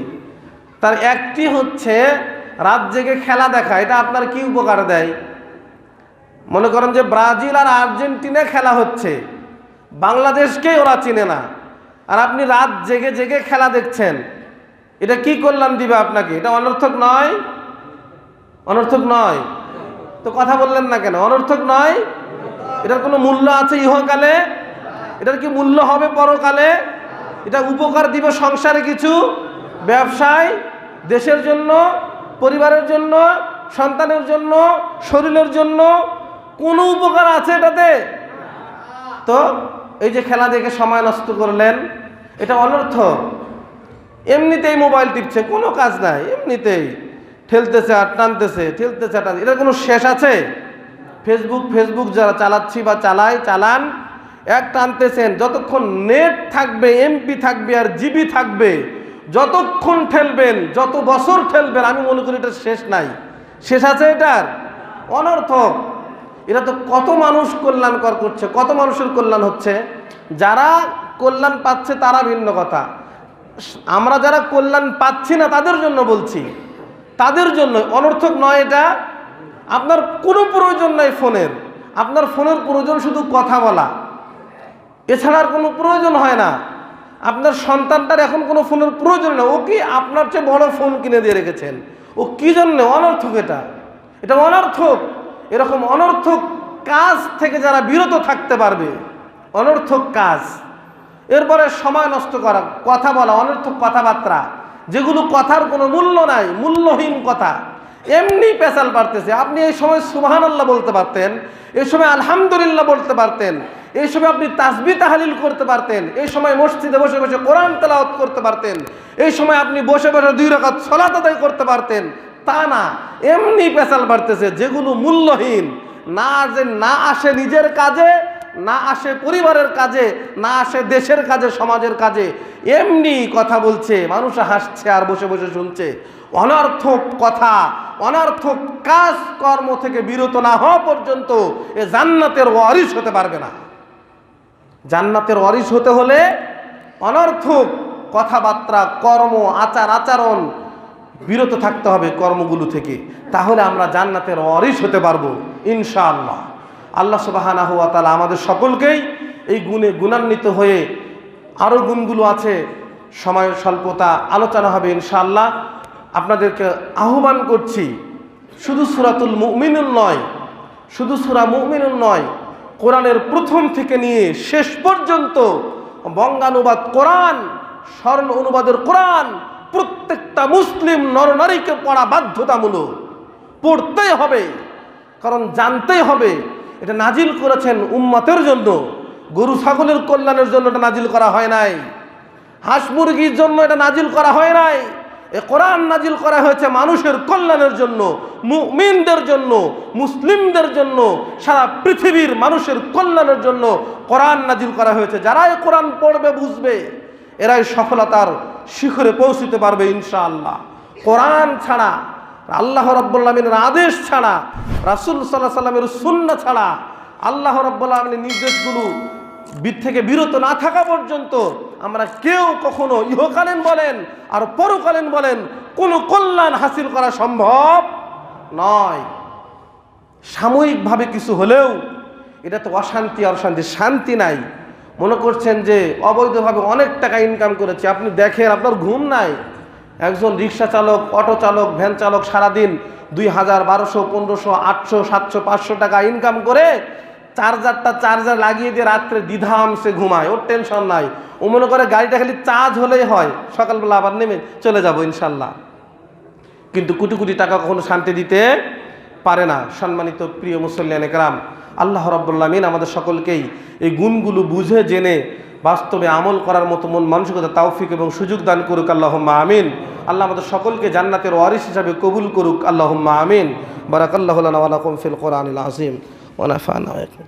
তার একটি হচ্ছে রাত জেগে খেলা দেখা। এটা আপনার কি উপকার দেয়? মনে করেন যে ব্রাজিল আর আর্জেন্টিনা খেলা হচ্ছে, বাংলাদেশকেই ওরা চিনে না, আর আপনি রাত জেগে জেগে খেলা দেখছেন, এটা কি কল্যাণ দিবে আপনাকে? এটা অনর্থক নয়? অনর্থক নয় তো কথা বললেন না কেন? অনর্থক নয়? এটার কোনো মূল্য আছে ইহকালে? এটার কি মূল্য হবে পরকালে? এটা উপকার দিবে সংসারে কিছু, ব্যবসায়, দেশের জন্য, পরিবারের জন্য, সন্তানের জন্য, শরীরের জন্য কোনো উপকার আছে এটাতে? তো এই যে খেলা দেখে সময় নষ্ট করলেন, এটা অনর্থক। এমনিতেই মোবাইল টিপছে, কোনো কাজ নাই, এমনিতেই ঠেলতেছে আর টানতেছে, ঠেলতেছে আর টানতেছে, এটার কোনো শেষ আছে? ফেসবুক যারা চালাচ্ছি বা চালান, এক টানতেছেন, যতক্ষণ নেট থাকবে, এমপি থাকবে আর জিবি থাকবে, যতক্ষণ ঠেলবেন, যত বছর ঠেলবেন, আমি মনে করি এটা শেষ নাই। শেষ আছে এটার? অনর্থক। এটা তো কত মানুষ কল্যাণকর করছে, কত মানুষের কল্যাণ হচ্ছে। যারা কল্যাণ পাচ্ছে তারা ভিন্ন কথা, আমরা যারা কল্যাণ পাচ্ছি না তাদের জন্য বলছি, তাদের জন্য অনর্থক নয় এটা। আপনার কোনো প্রয়োজন নাই ফোনের, আপনার ফোনের প্রয়োজন শুধু কথা বলা, এছাড়া আর কোনো প্রয়োজন হয় না। আপনার সন্তানটার এখন কোনো ফোনের প্রয়োজন না, ও কি আপনার চেয়ে বড় ফোন কিনে দিয়ে রেখেছেন, ও কি জন্য? অনর্থক এটা অনর্থক। এরকম অনর্থক কাজ থেকে যারা বিরত থাকতে পারবে, অনর্থক কাজ, এরপরে সময় নষ্ট করা, কথা বলা, অনর্থক কথাবার্তা, যেগুলো কথার কোনো মূল্য নাই, মূল্যহীন কথা, এমনি পেঁচাল পারতেছে। আপনি এই সময় সুবহানাল্লাহ বলতে পারতেন, এই সময় আলহামদুলিল্লাহ বলতে পারতেন, এই সময় আপনি তাসবিহ তাহলিল করতে পারতেন, এই সময় মসজিদে বসে বসে কোরআন তেলাওয়াত করতে পারতেন, এই সময় আপনি বসে বসে 2 রাকাত সালাত আদায় করতে পারতেন। তা না, এমনি পেঁচাল পারতেছে, যেগুলো মূল্যহীন, না আসে নিজের কাজে, না আসে পরিবারের কাজে, না আসে দেশের কাজে, সমাজের কাজে, এমনি কথা বলছে, মানুষ হাসছে আর বসে বসে শুনছে। অনর্থক কথা, অনর্থক কাজ কর্ম থেকে বিরত না হওয়া পর্যন্ত এ জান্নাতের ওয়ারিস হতে পারবে না। জান্নাতের ওয়ারিস হতে হলে অনর্থক কথাবার্তা, কর্ম, আচরণ বিরত থাকতে হবে কর্মগুলো থেকে, তাহলে আমরা জান্নাতের ওয়ারিস হতে পারবো ইনশাআল্লাহ। আল্লাহ সুবহানাহু ওয়া তাআলা আমাদের সকলকেই এই গুণে গুণান্বিত হয়ে, আরও গুণগুলো আছে, সময় স্বল্পতা, আলোচনা হবে ইনশাআল্লাহ। আপনাদেরকে আহ্বান করছি, শুধু সূরাতুল মুমিনুন নয়, শুধু সূরা মুমিনুন নয়, কোরআনের প্রথম থেকে নিয়ে শেষ পর্যন্ত বঙ্গানুবাদ কোরআন, স্বর্ণ অনুবাদের কোরআন প্রত্যেকটা মুসলিম নরনারীকে পড়া বাধ্যতামূলক, পড়তেই হবে। কারণ জানতেই হবে এটা নাজিল করেছেন উম্মতের জন্য, গরু ছাগলের কল্যাণের জন্য এটা নাজিল করা হয় নাই, হাঁস মুরগির জন্য এটা নাজিল করা হয় নাই। এ কোরআন নাজিল করা হয়েছে মানুষের কল্যাণের জন্য, মুমিনদের জন্য, মুসলিমদের জন্য, সারা পৃথিবীর মানুষের কল্যাণের জন্য কোরআন নাজিল করা হয়েছে। যারা এই কোরআন পড়বে, বুঝবে, এরাই সফলতার শিখরে পৌঁছতে পারবে ইনশাআল্লাহ। কোরআন ছাড়া, আল্লাহ রাব্বুল আলামিনের আদেশ ছাড়া, রাসূল সাল্লাল্লাহু আলাইহি সাল্লামের সুন্নাহ ছাড়া, আল্লাহ রাব্বুল আলামিনের নির্দেশগুলো থেকে বিরত না থাকা পর্যন্ত আমরা কেউ কখনো ইহকালীন বলেন আর পরকালীন বলেন কোনো কল্যাণ হাসিল করা সম্ভব নয়। সাময়িকভাবে কিছু হলেও এটা তো অশান্তি, শান্তি নাই। মনে করছেন যে অবৈধভাবে অনেক টাকা ইনকাম করেছে, আপনি দেখেন আপনার ঘুম নাই। একজন রিক্সা চালক, অটো চালক, ভ্যান চালক সারাদিন 2000, 1200, 1500, 800, 700, 500 টাকা ইনকাম করে চার্জার লাগিয়ে দিয়ে রাত্রে দ্বিধামসে ঘুমায়, ওর টেনশন নাই। ও মনে করে গাড়িটা খালি চার্জ হলেই হয়, সকালবেলা আবার নেমে চলে যাব ইনশাল্লাহ। কিন্তু কোটি কোটি টাকা কখনো শান্তি দিতে পারে না। সম্মানিত প্রিয় মুসল্লিয়ানে কেরাম, আল্লাহ রাব্বুল আলামিন আমাদের সকলকেই এই গুণগুলো বুঝে জেনে বাস্তবে আমল করার মতো মন মানসিকতা তৌফিক এবং সুযোগ দান করুক, আল্লাহুম্মা আমিন। আল্লাহ আমাদের সকলকে জান্নাতের ওয়ারিস হিসাবে কবুল করুক, আল্লাহুম্মা আমিন। বারাকাল্লাহু লানা ওয়া লাকুম ফিল কোরআনিল আযীম ওয়া নাফা'না ওয়া ইয়াকুম।